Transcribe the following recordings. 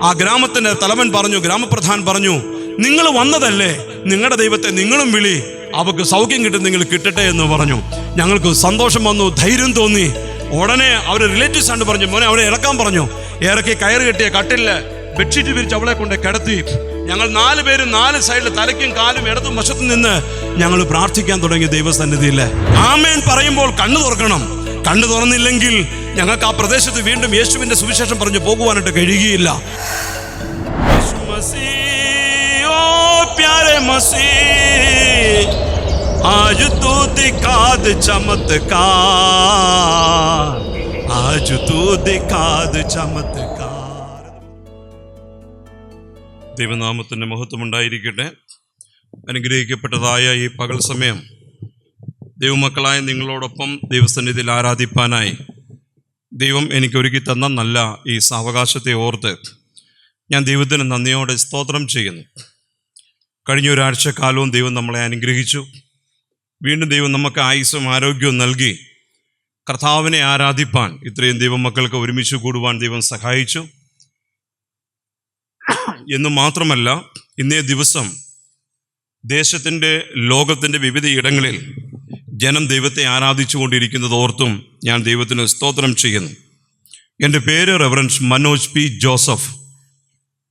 ആ ഗ്രാമത്തിൻ്റെ തലവൻ പറഞ്ഞു, ഗ്രാമപ്രധാൻ പറഞ്ഞു, നിങ്ങൾ വന്നതല്ലേ, നിങ്ങളുടെ ദൈവത്തെ നിങ്ങളും വിളി, അവർക്ക് സൗഖ്യം കിട്ടും, നിങ്ങൾ കിട്ടട്ടെ എന്ന് പറഞ്ഞു. ഞങ്ങൾക്ക് സന്തോഷം വന്നു, ധൈര്യം തോന്നി. ഉടനെ അവർ റിലേറ്റീവ്സ് ആണ് പറഞ്ഞു, മോനെ അവനെ ഇറക്കാൻ പറഞ്ഞു. ഇറക്കി കയറ് കെട്ടിയ കട്ടില് ബെഡ്ഷീറ്റ് വിരിച്ച് അവളെ കൊണ്ട് കിടത്തി. ഞങ്ങൾ 4 പേരും 4 സൈഡിൽ തലയ്ക്കും കാലും ഇടതും വശത്ത് നിന്ന് ഞങ്ങൾ പ്രാർത്ഥിക്കാൻ തുടങ്ങി ദൈവസന്നിധിയിൽ. ആമേൻ പറയുമ്പോൾ കണ്ണു തുറക്കണം. കണ്ണു തുറന്നില്ലെങ്കിൽ ഞങ്ങൾക്ക് ആ പ്രദേശത്ത് വീണ്ടും യേശുവിന്റെ സുവിശേഷം പറഞ്ഞു പോകുവാനായിട്ട് കഴിയുകയില്ല. प्यारे मसीह आज तू दिखा दे चमत्कार, आज तू दिखा दे चमत्कार. ദൈവനാമത്തിൻ്റെ മഹത്വം ഉണ്ടായിരിക്കട്ടെ. അനുഗ്രഹിക്കപ്പെട്ടതായ ഈ പകൽ സമയം ദൈവമക്കളായ നിങ്ങളോടൊപ്പം ദൈവസന്നിധിയിൽ ആരാധിപ്പാനായി ദൈവം എനിക്ക് ഒരുക്കി തന്ന നല്ല ഈ സാവകാശത്തെ ഓർത്ത് ഞാൻ ദൈവത്തിന് നന്ദിയോടെ സ്തോത്രം ചെയ്യുന്നു. കഴിഞ്ഞ ഒരാഴ്ചക്കാലവും ദൈവം നമ്മളെ അനുഗ്രഹിച്ചു. വീണ്ടും ദൈവം നമുക്ക് ആയുസ്സും ആരോഗ്യവും നൽകി കർത്താവിനെ ആരാധിപ്പാൻ ഇത്രയും ദൈവമക്കൾക്ക് ഒരുമിച്ച് കൂടുവാൻ ദൈവം സഹായിച്ചു എന്ന് മാത്രമല്ല, ഇന്നേ ദിവസം ദേശത്തിൻ്റെ ലോകത്തിൻ്റെ വിവിധ ഇടങ്ങളിൽ ജനം ദൈവത്തെ ആരാധിച്ചു കൊണ്ടിരിക്കുന്നത് ഓർത്തും ഞാൻ ദൈവത്തിന് സ്തോത്രം ചെയ്യുന്നു. എൻ്റെ പേര് Reverend Manoj P Joseph.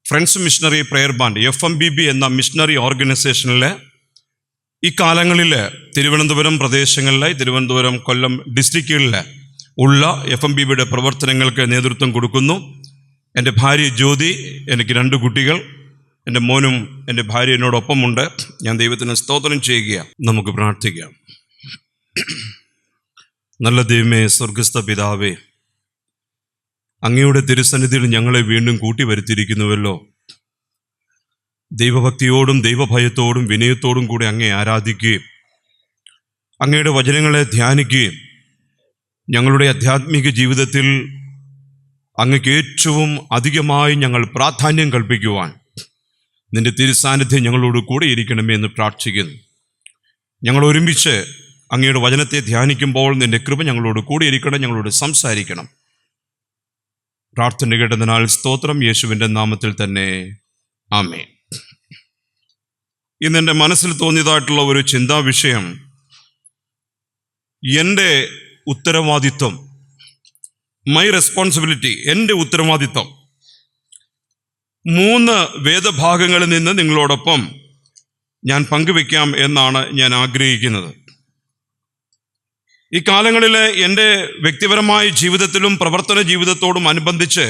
Friends missionary prayer band FMBB എന്ന മിഷണറി ഓർഗനൈസേഷനിലെ ഈ കാലങ്ങളിൽ തിരുവനന്തപുരം പ്രദേശങ്ങളിലെ, തിരുവനന്തപുരം കൊല്ലം ഡിസ്ട്രിക്റ്റുകളിൽ ഉള്ള FMBBയുടെ പ്രവർത്തനങ്ങൾക്ക് നേതൃത്വം കൊടുക്കുന്നു. എൻ്റെ ഭാര്യ ജ്യോതി, എനിക്ക് 2 കുട്ടികൾ, എൻ്റെ മോനും എൻ്റെ ഭാര്യ എന്നോടൊപ്പമുണ്ട്. ഞാൻ ദൈവത്തിന് സ്തോത്രം ചെയ്യുകയാണ്. നമുക്ക് പ്രാർത്ഥിക്കാം. നല്ല ദൈവമേ, സ്വർഗസ്ഥ പിതാവേ, അങ്ങയുടെ തിരുസന്നിധിയിൽ ഞങ്ങളെ വീണ്ടും കൂട്ടി വരുത്തിയിരിക്കുന്നുവല്ലോ. ദൈവഭക്തിയോടും ദൈവഭയത്തോടും വിനയത്തോടും കൂടി അങ്ങയെ ആരാധിക്കുകയും അങ്ങയുടെ വചനങ്ങളെ ധ്യാനിക്കുകയും ഞങ്ങളുടെ ആധ്യാത്മിക ജീവിതത്തിൽ അങ്ങക്ക് ഏറ്റവും അധികമായി ഞങ്ങൾ പ്രാധാന്യം കൽപ്പിക്കുവാൻ നിന്റെ തിരുസാന്നിധ്യം ഞങ്ങളോട് കൂടെ ഇരിക്കണമേ എന്ന് പ്രാർത്ഥിക്കുന്നു. ഞങ്ങൾ ഒരുമിച്ച് അങ്ങയുടെ വചനത്തെ ധ്യാനിക്കുമ്പോൾ നിന്റെ കൃപ ഞങ്ങളോട് കൂടെ ഇരിക്കണം, ഞങ്ങളോട് സംസാരിക്കണം. പ്രാർത്ഥന കേട്ടതിനാൽ സ്തോത്രം, യേശുവിൻ്റെ നാമത്തിൽ തന്നെ ആമേൻ. ഇന്ന് എൻ്റെ മനസ്സിൽ തോന്നിയതായിട്ടുള്ള ഒരു ചിന്താ വിഷയം, എൻ്റെ ഉത്തരവാദിത്വം, മൈ റെസ്പോൺസിബിലിറ്റി, എൻ്റെ ഉത്തരവാദിത്വം. 3 വേദഭാഗങ്ങളിൽ നിന്ന് നിങ്ങളോടൊപ്പം ഞാൻ പങ്കുവെക്കാം എന്നാണ് ഞാൻ ആഗ്രഹിക്കുന്നത്. ഈ കാലങ്ങളിൽ എൻ്റെ വ്യക്തിപരമായ ജീവിതത്തിലും പ്രവർത്തന ജീവിതത്തോടും അനുബന്ധിച്ച്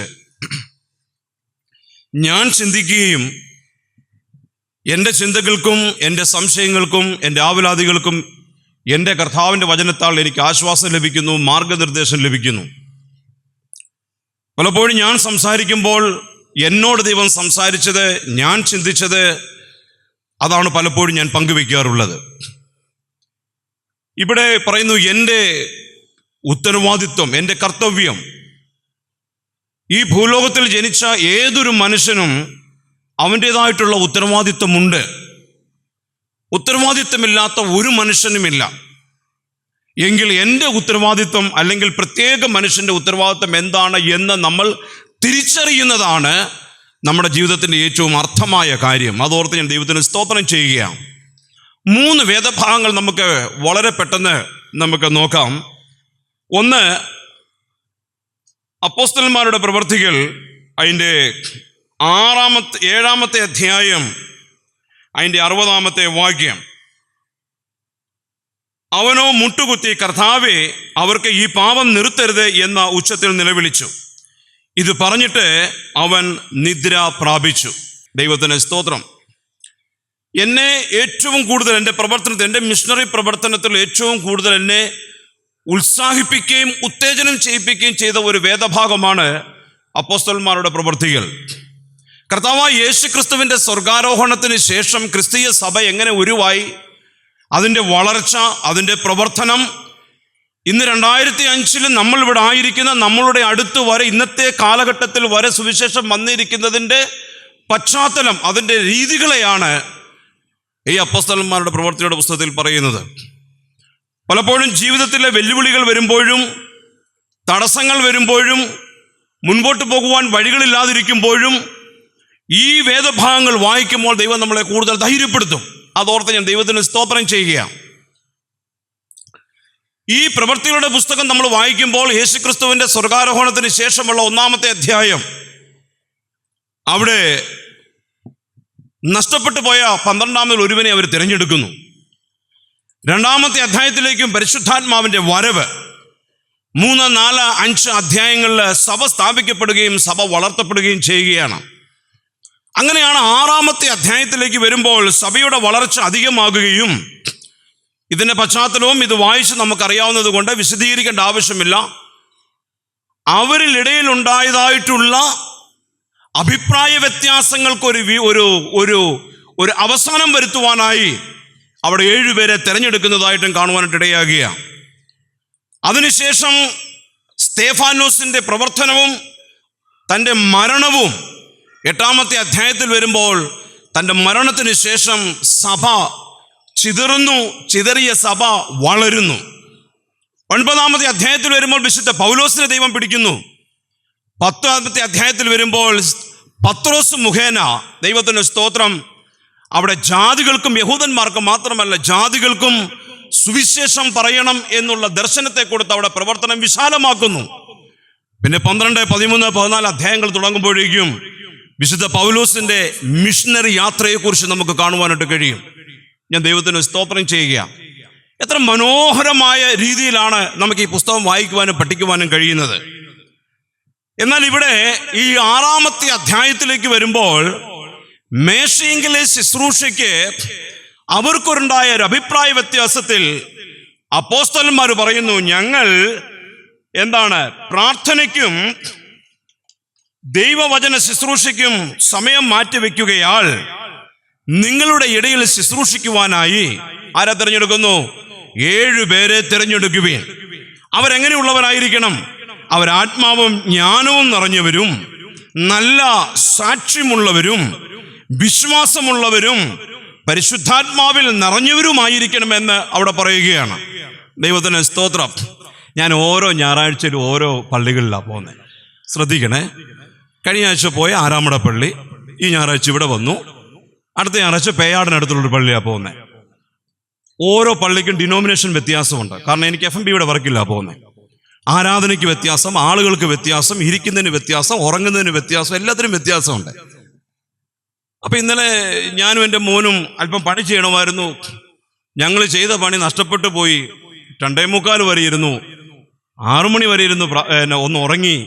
ഞാൻ ചിന്തിക്കുകയും എൻ്റെ ചിന്തകൾക്കും എൻ്റെ സംശയങ്ങൾക്കും എൻ്റെ ആവലാതികൾക്കും എൻ്റെ കർത്താവിൻ്റെ വചനത്താൽ എനിക്ക് ആശ്വാസം ലഭിക്കുന്നു, മാർഗനിർദ്ദേശം ലഭിക്കുന്നു. പലപ്പോഴും ഞാൻ സംസാരിക്കുമ്പോൾ എന്നോട് ദൈവം സംസാരിച്ചത്, ഞാൻ ചിന്തിച്ചത്, അതാണ് പലപ്പോഴും ഞാൻ പങ്കുവെക്കാറുള്ളത്. ഇവിടെ പറയുന്നു എൻ്റെ ഉത്തരവാദിത്വം, എൻ്റെ കർത്തവ്യം. ഈ ഭൂലോകത്തിൽ ജനിച്ച ഏതൊരു മനുഷ്യനും അവൻ്റേതായിട്ടുള്ള ഉത്തരവാദിത്വമുണ്ട്. ഉത്തരവാദിത്വമില്ലാത്ത ഒരു മനുഷ്യനുമില്ല. എങ്കിൽ എൻ്റെ ഉത്തരവാദിത്വം അല്ലെങ്കിൽ പ്രത്യേക മനുഷ്യൻ്റെ ഉത്തരവാദിത്വം എന്താണ് എന്ന് നമ്മൾ തിരിച്ചറിയുന്നതാണ് നമ്മുടെ ജീവിതത്തിൻ്റെ ഏറ്റവും അർത്ഥമായ കാര്യം. അതോർത്ത് ഞാൻ ദൈവത്തിന് സ്തോത്രം ചെയ്യുകയാണ്. 3 വേദഭാഗങ്ങൾ നമുക്ക് വളരെ പെട്ടെന്ന് നമുക്ക് നോക്കാം. ഒന്ന്, അപ്പോസ്തലന്മാരുടെ പ്രവൃത്തികൾ, അതിൻ്റെ 7-ാമത്തെ അധ്യായം, അതിൻ്റെ 60-ാമത്തെ വാക്യം. അവനോ മുട്ടുകുത്തി, കർത്താവേ, അവർക്ക് ഈ പാപം നിർത്തരുത് എന്ന ഉച്ചത്തിൽ നിലവിളിച്ചു. ഇത് പറഞ്ഞിട്ട് അവൻ നിദ്ര പ്രാപിച്ചു. ദൈവത്തിന് സ്തോത്രം. എന്നെ ഏറ്റവും കൂടുതൽ എൻ്റെ പ്രവർത്തനത്തിൽ, എൻ്റെ മിഷണറി പ്രവർത്തനത്തിൽ ഏറ്റവും കൂടുതൽ എന്നെ ഉത്സാഹിപ്പിക്കുകയും ഉത്തേജനം ചെയ്യിപ്പിക്കുകയും ചെയ്ത ഒരു വേദഭാഗമാണ് അപ്പോസ്തലന്മാരുടെ പ്രവൃത്തികൾ. കർത്താവായ യേശു ക്രിസ്തുവിൻ്റെ സ്വർഗാരോഹണത്തിന് ശേഷം ക്രിസ്തീയ സഭ എങ്ങനെ ഉരുവായി, അതിൻ്റെ വളർച്ച, അതിൻ്റെ പ്രവർത്തനം, ഇന്ന് 2005 നമ്മളിവിടെ ആയിരിക്കുന്ന, നമ്മളുടെ അടുത്ത് വരെ ഇന്നത്തെ കാലഘട്ടത്തിൽ വരെ സുവിശേഷം വന്നിരിക്കുന്നതിൻ്റെ പശ്ചാത്തലം, അതിൻ്റെ രീതികളെയാണ് ഈ അപ്പോസ്തലന്മാരുടെ പ്രവൃത്തിയുടെ പുസ്തകത്തിൽ പറയുന്നത്. പലപ്പോഴും ജീവിതത്തിലെ വെല്ലുവിളികൾ വരുമ്പോഴും, തടസ്സങ്ങൾ വരുമ്പോഴും, മുൻപോട്ട് പോകുവാൻ വഴികളില്ലാതിരിക്കുമ്പോഴും, ഈ വേദഭാഗങ്ങൾ വായിക്കുമ്പോൾ ദൈവം നമ്മളെ കൂടുതൽ ധൈര്യപ്പെടുത്തും. അതോർത്ത് ഞാൻ ദൈവത്തിന് സ്തോത്രം ചെയ്യുകയാണ്. ഈ പ്രവൃത്തികളുടെ പുസ്തകം നമ്മൾ വായിക്കുമ്പോൾ യേശുക്രിസ്തുവിന്റെ സ്വർഗാരോഹണത്തിന് ശേഷമുള്ള 1-ാമത്തെ അധ്യായം, അവിടെ നഷ്ടപ്പെട്ടു പോയ 12-ാമതിൽ ഒരുവനെ അവർ തിരഞ്ഞെടുക്കുന്നു. 2-ാമത്തെ അധ്യായത്തിലേക്കും പരിശുദ്ധാത്മാവിന്റെ വരവ്, 3, 4, 5 അധ്യായങ്ങളിൽ സഭ സ്ഥാപിക്കപ്പെടുകയും സഭ വളർത്തപ്പെടുകയും ചെയ്യുകയാണ്. അങ്ങനെയാണ് 6-ാമത്തെ അധ്യായത്തിലേക്ക് വരുമ്പോൾ സഭയുടെ വളർച്ച അധികമാകുകയും, ഇതിന്റെ പശ്ചാത്തലവും ഇത് വായിച്ച് നമുക്കറിയാവുന്നത് കൊണ്ട് വിശദീകരിക്കേണ്ട ആവശ്യമില്ല. അവരിലിടയിൽ ഉണ്ടായതായിട്ടുള്ള അഭിപ്രായ വ്യത്യാസങ്ങൾക്ക് ഒരു അവസാനം വരുത്തുവാനായി അവിടെ 7 പേരെ തിരഞ്ഞെടുക്കുന്നതായിട്ടും കാണുവാനായിട്ട് ഇടയാകുകയാണ്. അതിനുശേഷം സ്തേഫാനോസിന്റെ പ്രവർത്തനവും തൻ്റെ മരണവും 8-ാമത്തെ അധ്യായത്തിൽ വരുമ്പോൾ തൻ്റെ മരണത്തിന് ശേഷം സഭ ചിതറുന്നു, ചിതറിയ സഭ വളരുന്നു. 9-ാമത്തെ അധ്യായത്തിൽ വരുമ്പോൾ വിശുദ്ധ പൗലോസിനെ ദൈവം പിടിക്കുന്നു. 10-ാമത്തെ അധ്യായത്തിൽ വരുമ്പോൾ പത്രോസ് മുഖേന, ദൈവത്തിന് സ്തോത്രം, അവിടെ ജാതികൾക്കും യഹൂദന്മാർക്കും മാത്രമല്ല ജാതികൾക്കും സുവിശേഷം പറയണം എന്നുള്ള ദർശനത്തെ കൊടുത്ത് അവിടെ പ്രവർത്തനം വിശാലമാക്കുന്നു. പിന്നെ 12, 13, 14 അധ്യായങ്ങൾ തുടങ്ങുമ്പോഴേക്കും വിശുദ്ധ പൗലോസിന്റെ മിഷണറി യാത്രയെക്കുറിച്ച് നമുക്ക് കാണുവാനായിട്ട് കഴിയും. ഞാൻ ദൈവത്തിന് സ്തോത്രം ചെയ്യുക. എത്ര മനോഹരമായ രീതിയിലാണ് നമുക്ക് ഈ പുസ്തകം വായിക്കുവാനും പഠിക്കുവാനും കഴിയുന്നത്. എന്നാൽ ഇവിടെ ഈ 6-ാമത്തെ അധ്യായത്തിലേക്ക് വരുമ്പോൾ മേശയെങ്കിലെ ശുശ്രൂഷയ്ക്ക് അവർക്കുണ്ടായ ഒരു അഭിപ്രായ വ്യത്യാസത്തിൽ അപ്പോസ്തലന്മാർ പറയുന്നു, ഞങ്ങൾ പ്രാർത്ഥനയ്ക്കും ദൈവവചന ശുശ്രൂഷയ്ക്കും സമയം മാറ്റിവെക്കുകയാൽ നിങ്ങളുടെ ഇടയിൽ ശുശ്രൂഷിക്കുവാനായി ആരെ തിരഞ്ഞെടുക്കുന്നു? 7 പേരെ തിരഞ്ഞെടുക്കുവിൻ. അവരെങ്ങനെയുള്ളവരായിരിക്കണം? അവരാത്മാവും ജ്ഞാനവും നിറഞ്ഞവരും, നല്ല സാക്ഷ്യമുള്ളവരും, വിശ്വാസമുള്ളവരും, പരിശുദ്ധാത്മാവിൽ നിറഞ്ഞവരുമായിരിക്കണമെന്ന് അവിടെ പറയുകയാണ്. ദൈവത്തിന് സ്തോത്രം. ഞാൻ ഓരോ ഞായറാഴ്ചയിലും ഓരോ പള്ളികളിലാണ് പോകുന്നത്. ശ്രദ്ധിക്കണേ. കഴിഞ്ഞ ആഴ്ച പോയ ആരാമട പള്ളി, ഈ ഞായറാഴ്ച ഇവിടെ വന്നു. അടുത്ത ഞായറാഴ്ച പേയാടിനടുത്തുള്ളൊരു പള്ളിയാണ് പോകുന്നത്. ഓരോ പള്ളിക്കും ഡിനോമിനേഷൻ വ്യത്യാസമുണ്ട്. കാരണം എനിക്ക് FMBയുടെ വർക്കില്ല പോകുന്നത്. ആരാധനയ്ക്ക് വ്യത്യാസം, ആളുകൾക്ക് വ്യത്യാസം, ഇരിക്കുന്നതിന് വ്യത്യാസം, ഉറങ്ങുന്നതിന് വ്യത്യാസം, എല്ലാത്തിനും വ്യത്യാസമുണ്ട്. അപ്പൊ ഇന്നലെ ഞാനും എൻ്റെ മോനും അല്പം പണി ചെയ്യണമായിരുന്നു. ഞങ്ങൾ ചെയ്ത പണി നഷ്ടപ്പെട്ടു പോയി. 2:45 വരെ ഇരുന്നു, 6 മണി വരെ ഇരുന്നു, ഒന്ന് ഉറങ്ങി.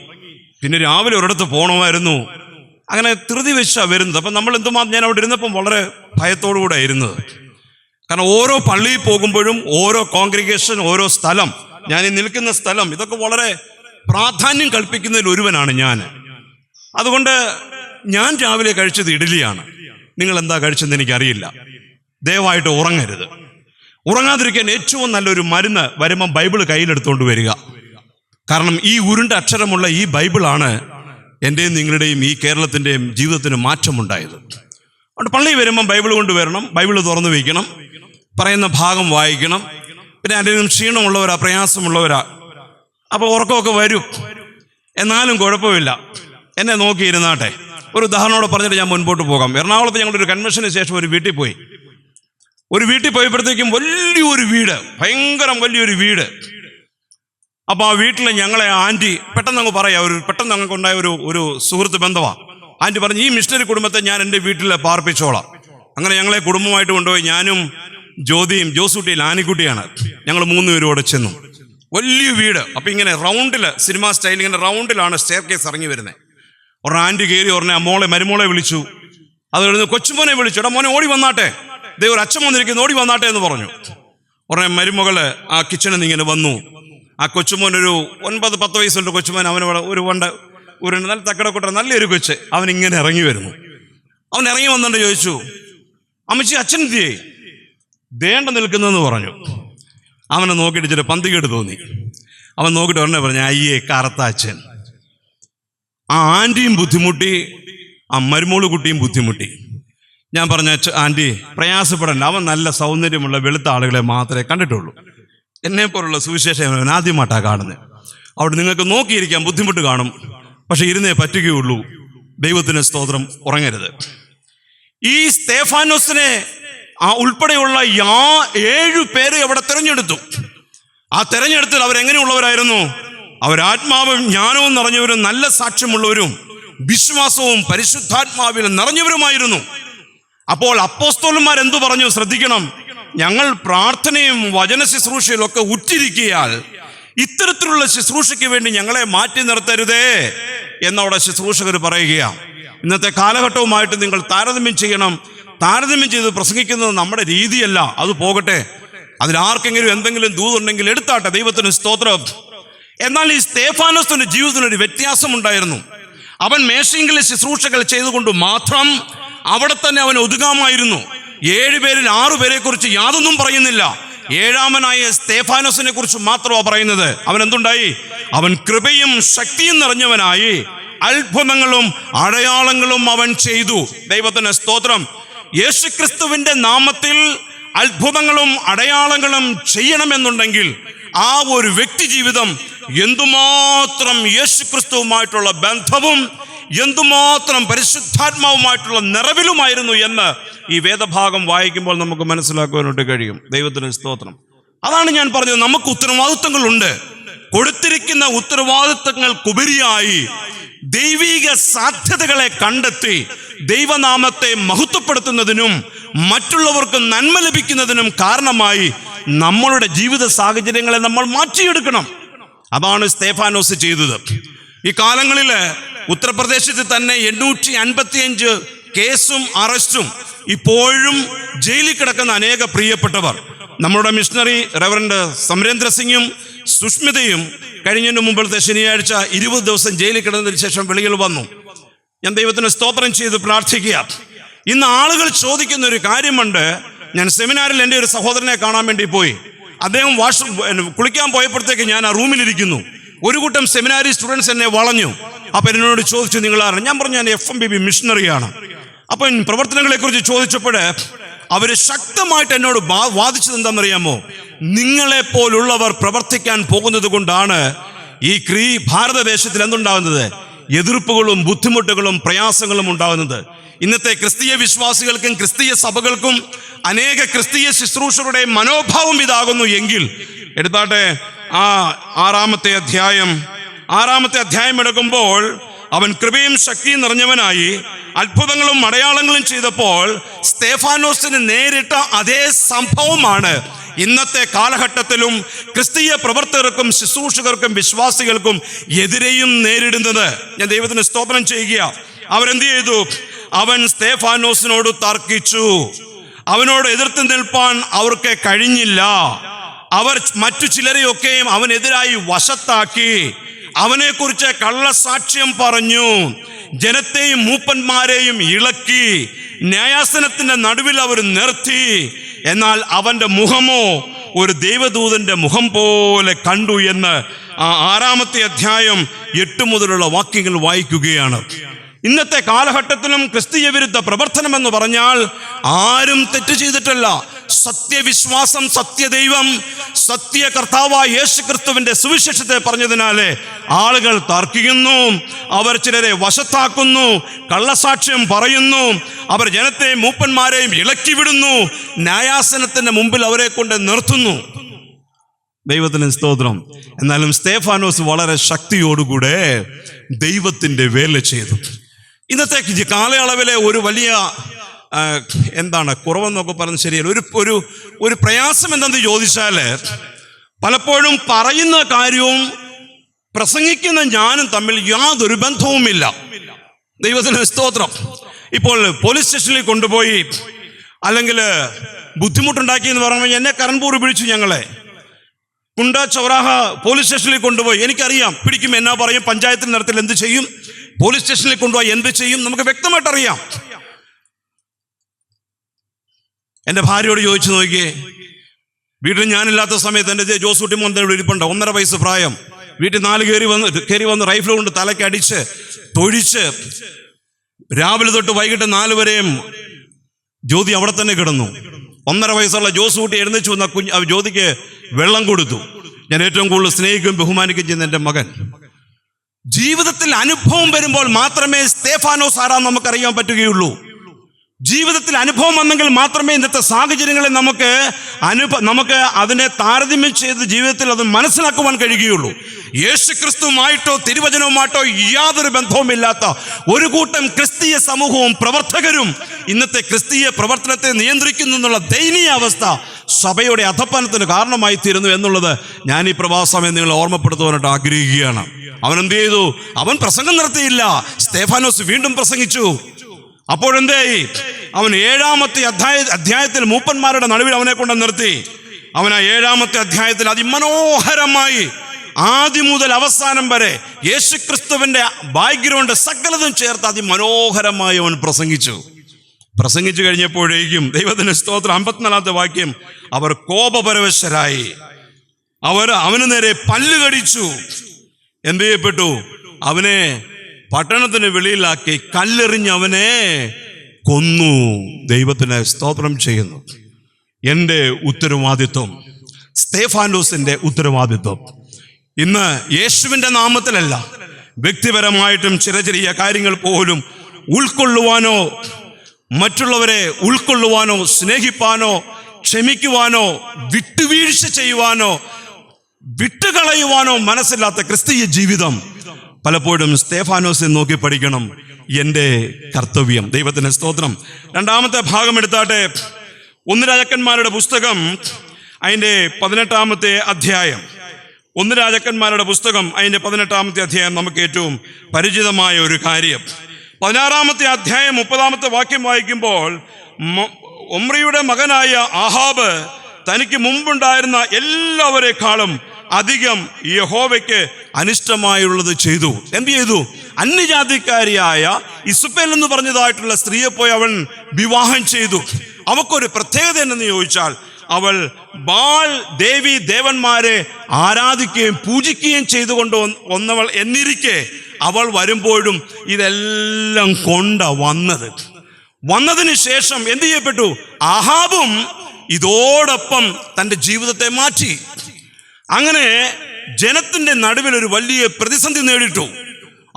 പിന്നെ രാവിലെ ഒരിടത്ത് പോകണമായിരുന്നു. അങ്ങനെ ധൃതി വെച്ചാണ് വരുന്നത്. അപ്പം നമ്മൾ എന്തുമാത്രം, ഞാൻ അവിടെ ഇരുന്നപ്പം വളരെ ഭയത്തോടു കൂടെ ഇരുന്നത്. കാരണം ഓരോ പള്ളിയിൽ പോകുമ്പോഴും ഓരോ കോൺഗ്രിഗേഷൻ, ഓരോ സ്ഥലം, ഞാൻ ഈ നിൽക്കുന്ന സ്ഥലം, ഇതൊക്കെ വളരെ പ്രാധാന്യം കൽപ്പിക്കുന്നതിൽ ഒരുവനാണ് ഞാൻ. അതുകൊണ്ട് ഞാൻ രാവിലെ കഴിച്ചത് ഇഡ്ഡലിയാണ്. നിങ്ങൾ എന്താ കഴിച്ചതെന്ന് എനിക്കറിയില്ല. ദയവായിട്ട് ഉറങ്ങരുത്. ഉറങ്ങാതിരിക്കാൻ ഏറ്റവും നല്ലൊരു മരുന്ന് വരുമ്പം ബൈബിൾ കയ്യിലെടുത്തുകൊണ്ട് വരിക. കാരണം ഈ ഉരുണ്ട അക്ഷരമുള്ള ഈ ബൈബിളാണ് എൻ്റെയും നിങ്ങളുടെയും ഈ കേരളത്തിൻ്റെയും ജീവിതത്തിന് മാറ്റമുണ്ടായത്. അതുകൊണ്ട് പള്ളിയിൽ വരുമ്പം ബൈബിൾ കൊണ്ടുവരണം, ബൈബിൾ തുറന്നു വയ്ക്കണം, പറയുന്ന ഭാഗം വായിക്കണം. പിന്നെ ആരെങ്കിലും ക്ഷീണമുള്ളവരാ, പ്രയാസമുള്ളവരാ, അപ്പോൾ ഉറക്കമൊക്കെ വരും. എന്നാലും കുഴപ്പമില്ല, എന്നെ നോക്കിയിരുന്നാട്ടെ. ഒരു ഉദാഹരണത്തോടെ പറഞ്ഞിട്ട് ഞാൻ മുൻപോട്ട് പോകാം. എറണാകുളത്ത് ഞങ്ങളൊരു കൺവെൻഷന് ശേഷം ഒരു വീട്ടിൽ പോയപ്പോഴത്തേക്കും വലിയൊരു വീട്, ഭയങ്കര വലിയൊരു വീട്. അപ്പോൾ ആ വീട്ടിൽ ഞങ്ങളെ ആൻറ്റി പെട്ടെന്ന് അങ്ങ് പറയാം, പെട്ടെന്ന് ഞങ്ങൾക്ക് ഉണ്ടായ ഒരു സുഹൃത്ത് ബന്ധമാണ്. ആൻറ്റി പറഞ്ഞു, ഈ മിഷണറി കുടുംബത്തെ ഞാൻ എൻ്റെ വീട്ടിൽ പാർപ്പിച്ചോളാം. അങ്ങനെ ഞങ്ങളെ കുടുംബമായിട്ട് കൊണ്ടുപോയി. ഞാനും ജ്യോതിയും, ജോസൂട്ടിയും ആനിക്കുട്ടിയാണ്, ഞങ്ങൾ 3 പേരും അവിടെ ചെന്നു. വലിയ വീട്. അപ്പം ഇങ്ങനെ റൗണ്ടിൽ, സിനിമ സ്റ്റൈൽ ഇങ്ങനെ റൗണ്ടിലാണ് സ്റ്റെയർ കേസ് ഇറങ്ങി വരുന്നത്. ഒരെണ്ണം ആൻറ്റി കയറി, ഒരെണ്ണം മരുമോളെ വിളിച്ചു. അത് കഴിഞ്ഞ് കൊച്ചുമോനെ വിളിച്ചു, എടാ മോനെ ഓടി വന്നാട്ടെ, ദേ ഒരു അച്ഛൻ വന്നിരിക്കുന്നു, ഓടി വന്നാട്ടെ എന്ന് പറഞ്ഞു. ഉടനെ മരുമകള് ആ കിച്ചണിൽ നിന്ന് ഇങ്ങനെ വന്നു. ആ കൊച്ചുമോൻ ഒരു 9-10 വയസ്സുണ്ട് കൊച്ചുമോൻ. അവനവിടെ ഒരു നല്ല തക്കടക്കൊട്ട നല്ലൊരു കൊച്ച്. അവനിങ്ങനെ ഇറങ്ങി വരുന്നു. അവൻ ഇറങ്ങി വന്നിട്ട് ചോദിച്ചു, അമ്മച്ചി അച്ഛൻ എന്തിയേ? ദേണ്ട നിൽക്കുന്നതെന്ന് പറഞ്ഞു. അവനെ നോക്കിയിട്ട് ചില പന്തികേട് തോന്നി. അവൻ നോക്കിയിട്ട് ഉടനെ പറഞ്ഞു, അയ്യേ കറുത്ത അച്ഛൻ. ആ ആൻറ്റിയും ബുദ്ധിമുട്ടി, ആ മരുമോള് കുട്ടിയും ബുദ്ധിമുട്ടി. ഞാൻ പറഞ്ഞ, ആൻറ്റി പ്രയാസപ്പെടണ്ട, അവൻ നല്ല സൗന്ദര്യമുള്ള വെളുത്ത ആളുകളെ മാത്രമേ കണ്ടിട്ടുള്ളൂ. എന്നെപ്പോലുള്ള സുവിശേഷം അവൻ ആദ്യമായിട്ടാണ് കാണുന്നത്. അവിടെ നിങ്ങൾക്ക് നോക്കിയിരിക്കാൻ ബുദ്ധിമുട്ട് കാണും, പക്ഷെ ഇരുന്നേ പറ്റുകയുള്ളൂ. ദൈവത്തിന് സ്തോത്രം, ഉറങ്ങരുത്. ഈ സ്തേഫാനോസിനെ ഉൾപ്പെടെയുള്ള 7 പേരെ അവിടെ തിരഞ്ഞെടുത്തു. ആ തെരഞ്ഞെടുത്തിൽ അവരെങ്ങനെയുള്ളവരായിരുന്നു? അവരാത്മാവും ജ്ഞാനവും നിറഞ്ഞവരും നല്ല സാക്ഷ്യമുള്ളവരും വിശ്വാസവും പരിശുദ്ധാത്മാവിൽ നിറഞ്ഞവരുമായിരുന്നു. അപ്പോൾ അപ്പോസ്തലന്മാർ എന്തു പറഞ്ഞു? ശ്രദ്ധിക്കണം, ഞങ്ങൾ പ്രാർത്ഥനയും വചന ശുശ്രൂഷയിലും ഒക്കെ ഉറ്റിരിക്കിയാൽ ഇത്തരത്തിലുള്ള ശുശ്രൂഷയ്ക്ക് വേണ്ടി ഞങ്ങളെ മാറ്റി നിർത്തരുതേ എന്നവിടെ ശുശ്രൂഷകർ പറയുകയാണ്. ഇന്നത്തെ കാലഘട്ടവുമായിട്ട് നിങ്ങൾ താരതമ്യം ചെയ്യണം. താരതമ്യം ചെയ്ത് പ്രസംഗിക്കുന്നത് നമ്മുടെ രീതിയല്ല. അത് പോകട്ടെ, അതിലാർക്കെങ്കിലും എന്തെങ്കിലും ദൂതുണ്ടെങ്കിൽ എടുത്താട്ടെ, ദൈവത്തിന് സ്തോത്രം. എന്നാൽ ഈ സ്തേഫാനോസിന്റെ ജീവിതത്തിനൊരു വ്യത്യാസമുണ്ടായിരുന്നു. അവൻ മേശയെങ്കിലെ ശുശ്രൂഷകൾ ചെയ്തുകൊണ്ട് മാത്രം അവിടെ തന്നെ അവൻ ഒതുങ്ങാമായിരുന്നു. 7 പേരിൽ 6 പേരെ കുറിച്ച് യാതൊന്നും പറയുന്നില്ല. 7ാമനായ സ്തേഫാനോസിനെ കുറിച്ച് മാത്രമാണ് പറയുന്നത്. അവൻ എന്തുണ്ടായി? അവൻ കൃപയും ശക്തിയും നിറഞ്ഞവനായി അത്ഭുതങ്ങളും അടയാളങ്ങളും അവൻ ചെയ്തു. ദൈവത്തിന് സ്തോത്രം. യേശുക്രിസ്തുവിന്റെ നാമത്തിൽ അത്ഭുതങ്ങളും അടയാളങ്ങളും ചെയ്യണമെന്നുണ്ടെങ്കിൽ ആ ഒരു വ്യക്തി ജീവിതം എന്തുമാത്രം യേശുക്രിസ്തുവുമായിട്ടുള്ള ബന്ധവും എന്തുമാത്രം പരിശുദ്ധാത്മാവുമായിട്ടുള്ള നിറവിലുമായിരുന്നു എന്ന് ഈ വേദഭാഗം വായിക്കുമ്പോൾ നമുക്ക് മനസ്സിലാക്കുവാനായിട്ട് കഴിയും. ദൈവത്തിന് സ്തോത്രം. അതാണ് ഞാൻ പറഞ്ഞത്, നമുക്ക് ഉത്തരവാദിത്വങ്ങളുണ്ട്. കൊടുത്തിരിക്കുന്ന ഉത്തരവാദിത്വങ്ങൾക്കുപരിയായി ദൈവിക സാധ്യതകളെ കണ്ടെത്തി ദൈവനാമത്തെ മഹത്വപ്പെടുത്തുന്നതിനും മറ്റുള്ളവർക്ക് നന്മ ലഭിക്കുന്നതിനും കാരണമായി നമ്മളുടെ ജീവിത സാഹചര്യങ്ങളെ നമ്മൾ മാറ്റിയെടുക്കണം. അതാണ് സ്തേഫാനോസ് ചെയ്തത്. ഈ കാലങ്ങളിൽ ഉത്തർപ്രദേശത്തിൽ തന്നെ 855 കേസും അറസ്റ്റും ഇപ്പോഴും ജയിലിൽ കിടക്കുന്ന അനേക പ്രിയപ്പെട്ടവർ. നമ്മുടെ മിഷണറി റെവറൻഡ് സമരേന്ദ്ര സിംഗും സുഷ്മിതയും കഴിഞ്ഞതിന് മുമ്പത്തെ ശനിയാഴ്ച 20 ദിവസം ജയിലിൽ കിടന്നതിന് ശേഷം വെളിയിൽ വന്നു. ഞാൻ ദൈവത്തിന് സ്തോത്രം ചെയ്ത് പ്രാർത്ഥിക്കുക. ഇന്ന് ആളുകൾ ചോദിക്കുന്ന ഒരു കാര്യമുണ്ട്. ഞാൻ സെമിനാറിൽ എൻ്റെ ഒരു സഹോദരനെ കാണാൻ വേണ്ടി പോയി. അദ്ദേഹം കുളിക്കാൻ പോയപ്പോഴത്തേക്ക് ഞാൻ ആ റൂമിലിരിക്കുന്നു. ഒരു കൂട്ടം സെമിനാരി സ്റ്റുഡൻസ് എന്നെ വളഞ്ഞു. അപ്പം എന്നോട് ചോദിച്ചു, നിങ്ങളാണ്? ഞാൻ പറഞ്ഞു, ഞാൻ FMBB മിഷണറിയാണ്. അപ്പം പ്രവർത്തനങ്ങളെ കുറിച്ച് ചോദിച്ചപ്പോൾ അവർ ശക്തമായിട്ട് എന്നോട് വാദിച്ചത് എന്താണെന്നറിയാമോ? നിങ്ങളെപ്പോലുള്ളവർ പ്രവർത്തിക്കാൻ പോകുന്നത് കൊണ്ടാണ് ഈ ഭാരതദേശത്തിൽ എന്തുണ്ടാകുന്നത്? എതിർപ്പുകളും ബുദ്ധിമുട്ടുകളും പ്രയാസങ്ങളും ഉണ്ടാകുന്നത്. ഇന്നത്തെ ക്രിസ്തീയ വിശ്വാസികൾക്കും ക്രിസ്തീയ സഭകൾക്കും അനേക ക്രിസ്തീയ ശുശ്രൂഷകളുടെ മനോഭാവം ഇതാകുന്നു എങ്കിൽ എടുത്താട്ടെ. ആ 6ാമത്തെ അധ്യായം എടുക്കുമ്പോൾ അവൻ കൃപയും ശക്തിയും നിറഞ്ഞവനായി അത്ഭുതങ്ങളും അടയാളങ്ങളും ചെയ്തപ്പോൾ സ്തേഫാനോസിന് നേരിട്ട അതേ സംഭവമാണ് ഇന്നത്തെ കാലഘട്ടത്തിലും ക്രിസ്തീയ പ്രവർത്തകർക്കും ശുശ്രൂഷകർക്കും വിശ്വാസികൾക്കും എതിരെയും നേരിടുന്നത്. ഞാൻ ദൈവത്തിന് സ്തോത്രം ചെയ്യുക. അവരെന്ത് ചെയ്തു? അവൻ സ്തേഫാനോസിനോട് തർക്കിച്ചു. അവനോട് എതിർത്ത് നിൽപ്പാൻ അവർക്ക് കഴിഞ്ഞില്ല. അവർ മറ്റു ചിലരെയൊക്കെയും അവനെതിരായി വശത്താക്കി അവനെക്കുറിച്ച് കള്ളസാക്ഷ്യം പറഞ്ഞു. ജനത്തെയും മൂപ്പന്മാരെയും ഇളക്കി ന്യായാസനത്തിന്റെ നടുവിൽ അവർ നിർത്തി. എന്നാൽ അവന്റെ മുഖമോ ഒരു ദൈവദൂതന്റെ മുഖം പോലെ കണ്ടു എന്ന് ആ 6ാമത്തെ അധ്യായം 8 മുതലുള്ള വാക്യങ്ങൾ വായിക്കുകയാണ്. ഇന്നത്തെ കാലഘട്ടത്തിലും ക്രിസ്തീയ വിരുദ്ധ പ്രവർത്തനം എന്ന് പറഞ്ഞാൽ ആരും തെറ്റ് ചെയ്തിട്ടല്ല. സത്യവിശ്വാസം, സത്യദൈവം, സത്യ കർത്താവായ യേശുക്രിസ്തുവിന്റെ സുവിശേഷത്തെ പറഞ്ഞതിനാലെ ആളുകൾ തർക്കിക്കുന്നു. അവർ ചിലരെ വശത്താക്കുന്നു, കള്ളസാക്ഷ്യം പറയുന്നു, അവർ ജനത്തെ മൂപ്പന്മാരെയും ഇളക്കി വിടുന്നു, ന്യായാസനത്തിന്റെ മുമ്പിൽ അവരെ കൊണ്ട് നിർത്തുന്നു. ദൈവത്തിന് സ്തോത്രം. എന്നാലും സ്തേഫാനോസ് വളരെ ശക്തിയോടുകൂടെ ദൈവത്തിന്റെ വേല ചെയ്തു. ഇന്നത്തെ കാലയളവിലെ ഒരു വലിയ കുറവെന്നൊക്കെ പറഞ്ഞ് ശരിയല്ല, ഒരു പ്രയാസം എന്തെന്ന് ചോദിച്ചാൽ പലപ്പോഴും പറയുന്ന കാര്യവും പ്രസംഗിക്കുന്ന ഞാനും തമ്മിൽ യാതൊരു ബന്ധവുമില്ല. ദൈവത്തിന് സ്തോത്രം. ഇപ്പോൾ പോലീസ് സ്റ്റേഷനിൽ കൊണ്ടുപോയി അല്ലെങ്കിൽ ബുദ്ധിമുട്ടുണ്ടാക്കി എന്ന് പറയുമ്പോൾ എന്നെ കരൺപൂർ വിളിച്ചു. ഞങ്ങളെ കുണ്ട ചൗറാഹ പോലീസ് സ്റ്റേഷനിൽ കൊണ്ടുപോയി. എനിക്കറിയാം പിടിക്കും, എന്നാ പറയും, പഞ്ചായത്തിൽ നടത്തിൽ എന്ത് ചെയ്യും, പോലീസ് സ്റ്റേഷനിൽ കൊണ്ടുപോയി എന്ത് ചെയ്യും, നമുക്ക് വ്യക്തമായിട്ട് അറിയാം. എൻ്റെ ഭാര്യയോട് ചോദിച്ചു നോക്കിയേ, വീട്ടിൽ ഞാനില്ലാത്ത സമയത്ത് എൻ്റെ ജോസൂട്ടി മോന്തോട് ഇരിപ്പുണ്ട്, 1.5 വയസ്സ് പ്രായം. വീട്ടിൽ 4 കയറി വന്ന് റൈഫിൾ കൊണ്ട് തലയ്ക്ക് അടിച്ച് തൊഴിച്ച് രാവിലെ തൊട്ട് വൈകിട്ട് 4 വരെയും ജ്യോതി അവിടെ തന്നെ കിടന്നു. 1.5 വയസ്സുള്ള ജോസൂട്ടി എഴുന്നേച്ചു വന്ന ജ്യോതിക്ക് വെള്ളം കൊടുത്തു. ഞാൻ ഏറ്റവും കൂടുതൽ സ്നേഹിക്കുകയും ബഹുമാനിക്കുകയും ചെയ്യുന്ന എൻ്റെ മകൻ ജീവിതത്തിൽ അനുഭവം വരുമ്പോൾ മാത്രമേ സ്തേഫാനോസ് ആരാന്ന് നമുക്കറിയാൻ പറ്റുകയുള്ളൂ. ജീവിതത്തിൽ അനുഭവം വന്നെങ്കിൽ മാത്രമേ ഇന്നത്തെ സാഹചര്യങ്ങളെ നമുക്ക് അതിനെ താരതമ്യം ചെയ്ത് ജീവിതത്തിൽ അത് മനസ്സിലാക്കുവാൻ കഴിയുകയുള്ളൂ. യേശുക്രിസ്തുവുമായിട്ടോ തിരുവചനവുമായിട്ടോ യാതൊരു ബന്ധവുമില്ലാത്ത ഒരു കൂട്ടം ക്രിസ്തീയ സമൂഹവും പ്രവർത്തകരും ഇന്നത്തെ ക്രിസ്തീയ പ്രവർത്തനത്തെ നിയന്ത്രിക്കുന്നു എന്നുള്ള ദയനീയ അവസ്ഥ സഭയുടെ അധപ്പതനത്തിന് കാരണമായി തീരുന്നു എന്നുള്ളത് ഞാൻ ഈ പ്രഭാസമയം നിങ്ങളെ ഓർമ്മപ്പെടുത്തുവാനായിട്ട് ആഗ്രഹിക്കുകയാണ്. അവൻ എന്ത് ചെയ്തു? അവൻ പ്രസംഗം നിർത്തിയില്ല. സ്തേഫാനോസ് വീണ്ടും പ്രസംഗിച്ചു. അപ്പോഴെന്തായി? അവൻ 7-ാമത്തെ അധ്യായത്തിൽ മൂപ്പന്മാരുടെ നടുവിൽ അവനെ കൊണ്ട് നിർത്തി. അവൻ ആ 7-ാമത്തെ അധ്യായത്തിൽ അതിമനോഹരമായി ആദ്യം മുതൽ അവസാനം വരെ യേശുക്രിസ്തുവിന്റെ ബാക്ക്ഗ്രൗണ്ട് സകലതും ചേർത്ത് അതിമനോഹരമായി അവൻ പ്രസംഗിച്ചു കഴിഞ്ഞപ്പോഴേക്കും ദൈവത്തിന്റെ സ്തോത്രം 54-ാമത്തെ വാക്യം, അവർ കോപപരവശരായി, അവന് നേരെ പല്ലുകടിച്ചു. എന്ത് ചെയ്യപ്പെട്ടു? അവനെ പട്ടണത്തിന് വെളിയിലാക്കി കല്ലെറിഞ്ഞ് അവനെ കൊന്നു. ദൈവത്തിന് സ്തോത്രം ചെയ്യുന്നു. എൻ്റെ ഉത്തരവാദിത്വം, സ്തേഫാനോസിന്റെ ഉത്തരവാദിത്വം ഇന്ന് യേശുവിൻ്റെ നാമത്തിലല്ല, വ്യക്തിപരമായിട്ടും ചെറിയ കാര്യങ്ങൾ പോലും ഉൾക്കൊള്ളുവാനോ, മറ്റുള്ളവരെ ഉൾക്കൊള്ളുവാനോ, സ്നേഹിപ്പാനോ, ക്ഷമിക്കുവാനോ, വിട്ടുവീഴ്ച ചെയ്യുവാനോ, വിട്ടുകളയുവാനോ മനസ്സില്ലാത്ത ക്രിസ്തീയ ജീവിതം പലപ്പോഴും സ്തേഫാനോസിനെ നോക്കി പഠിക്കണം. എൻ്റെ കർത്തവ്യം. ദൈവത്തിന് സ്തോത്രം. 2-ാമത്തെ ഭാഗം എടുത്താട്ടെ. 1 രാജാക്കന്മാരുടെ പുസ്തകം അതിൻ്റെ 18-ാമത്തെ അധ്യായം. 1 രാജാക്കന്മാരുടെ പുസ്തകം അതിൻ്റെ 18-ാമത്തെ അധ്യായം നമുക്ക് ഏറ്റവും പരിചിതമായ ഒരു കാര്യം. 16-ാമത്തെ അധ്യായം 30-ാമത്തെ വാക്യം വായിക്കുമ്പോൾ, ഒമ്രിയുടെ മകനായ ആഹാബ് തനിക്ക് മുമ്പുണ്ടായിരുന്ന എല്ലാവരെക്കാളും അധികം യഹോവയ്ക്ക് അനിഷ്ടമായുള്ളത് ചെയ്തു. എന്ത് ചെയ്തു? അന്യജാതിക്കാരിയായ ഇസബേൽ എന്ന് പറഞ്ഞതായിട്ടുള്ള സ്ത്രീയെ പോയി അവൻ വിവാഹം ചെയ്തു. അവക്കൊരു പ്രത്യേകത എന്തെന്ന് ചോദിച്ചാൽ, അവൾ ബാൽ ദേവി ദേവന്മാരെ ആരാധിക്കുകയും പൂജിക്കുകയും ചെയ്തുകൊണ്ട് വന്നവൾ എന്നിരിക്കെ അവൾ വരുമ്പോഴും ഇതെല്ലാം വന്നതിന് ശേഷം എന്ത് ചെയ്യപ്പെട്ടു? ആഹാബും ഇതോടൊപ്പം തൻ്റെ ജീവിതത്തെ മാറ്റി. അങ്ങനെ ജനത്തിന്റെ നടുവിൽ ഒരു വലിയ പ്രതിസന്ധി നേരിട്ടു.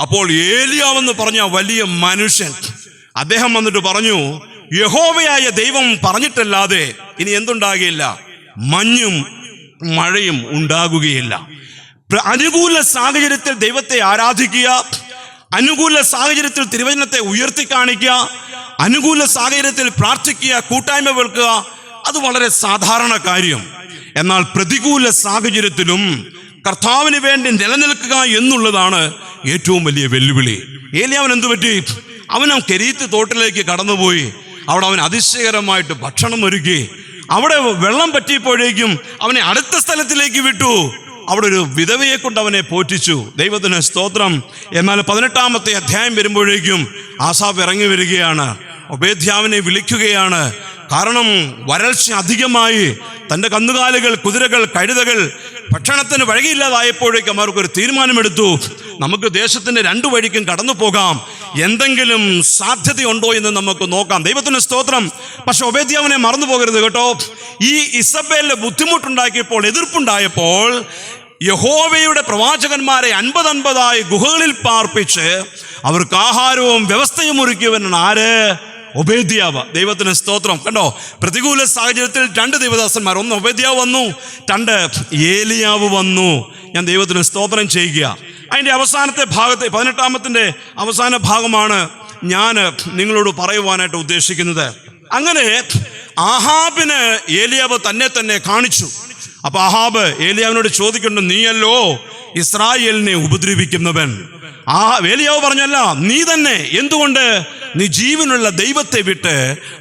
അപ്പോൾ ഏലിയാവെന്ന് പറഞ്ഞ വലിയ മനുഷ്യൻ അദ്ദേഹം വന്നിട്ട് പറഞ്ഞു, യഹോവയായ ദൈവം പറഞ്ഞിട്ടല്ലാതെ ഇനി എന്തുണ്ടാകുകയില്ല? മഞ്ഞും മഴയും ഉണ്ടാകുകയില്ല. അനുകൂല സാഹചര്യത്തിൽ ദൈവത്തെ ആരാധിക്കുക, അനുകൂല സാഹചര്യത്തിൽ തിരുവചനത്തെ ഉയർത്തി കാണിക്കുക, അനുകൂല സാഹചര്യത്തിൽ പ്രാർത്ഥിക്കുക, കൂട്ടായ്മ വെക്കുക, അത് വളരെ സാധാരണ കാര്യം. എന്നാൽ പ്രതികൂല സാഹചര്യത്തിലും കർത്താവിന് വേണ്ടി നിലനിൽക്കുക എന്നുള്ളതാണ് ഏറ്റവും വലിയ വെല്ലുവിളി. ഏലിയാവൻ എന്തു പറ്റി? അവൻ കെരീത്ത് തോട്ടിലേക്ക് കടന്നുപോയി. അവിടെ അവൻ അതിശയകരമായിട്ട് ഭക്ഷണം ഒരുക്കി. അവിടെ വെള്ളം പറ്റിയപ്പോഴേക്കും അവനെ അടുത്ത സ്ഥലത്തിലേക്ക് വിട്ടു. അവിടെ ഒരു വിധവയെ കൊണ്ട് അവനെ പോറ്റിച്ചു. ദൈവത്തിന് സ്തോത്രം. എന്നാൽ 18-ാമത്തെ അധ്യായം വരുമ്പോഴേക്കും ആസാഫ് ഇറങ്ങി വരികയാണ്, ഒബേദ്യാവിനെ വിളിക്കുകയാണ്. കാരണം വരൾച്ച അധികമായി, തൻ്റെ കന്നുകാലികൾ, കുതിരകൾ, കഴുതകൾ ഭക്ഷണത്തിന് വഴിയില്ലാതായപ്പോഴേക്കും അവർക്കൊരു തീരുമാനമെടുത്തു, നമുക്ക് ദേശത്തിൻ്റെ 2 വഴിക്കും കടന്നു പോകാം, എന്തെങ്കിലും സാധ്യതയുണ്ടോ എന്ന് നമുക്ക് നോക്കാം. ദൈവത്തിന് സ്തോത്രം. പക്ഷെ ഒബേദ്യാവിനെ മറന്നു പോകരുത് കേട്ടോ. ഈ ഇസബേലിന് ബുദ്ധിമുട്ടുണ്ടാക്കിയപ്പോൾ, എതിർപ്പുണ്ടായപ്പോൾ യഹോവയുടെ പ്രവാചകന്മാരെ 50-50 ഗുഹകളിൽ പാർപ്പിച്ച് അവർക്ക് ആഹാരവും വ്യവസ്ഥയും ഒരുക്കിയവനാണ് ആര്? ഒബേദ്യാവ്. ദൈവത്തിന് സ്തോത്രം. കണ്ടോ, പ്രതികൂല സാഹചര്യത്തിൽ 2 ദൈവദാസന്മാർ, 1 ഒബേദ്യാവ് വന്നു, 2 ഏലിയാവ് വന്നു. ഞാൻ ദൈവത്തിന് സ്തോത്രം ചെയ്യുക. അതിൻ്റെ അവസാനത്തെ ഭാഗത്തെ 18-ാമത്തിൻ്റെ അവസാന ഭാഗമാണ് ഞാൻ നിങ്ങളോട് പറയുവാനായിട്ട് ഉദ്ദേശിക്കുന്നത്. അങ്ങനെ ആഹാബിന് ഏലിയാവ് തന്നെ കാണിച്ചു. അപ്പൊ ആഹാബ് ഏലിയാവിനോട് ചോദിക്കുന്നു, നീയല്ലോ ഇസ്രായേലിനെ ഉപദ്രവിക്കുന്നവൻ. ഏലിയാവ് പറഞ്ഞല്ല, നീ തന്നെ. എന്തുകൊണ്ട്? നീ ജീവനുള്ള ദൈവത്തെ വിട്ട്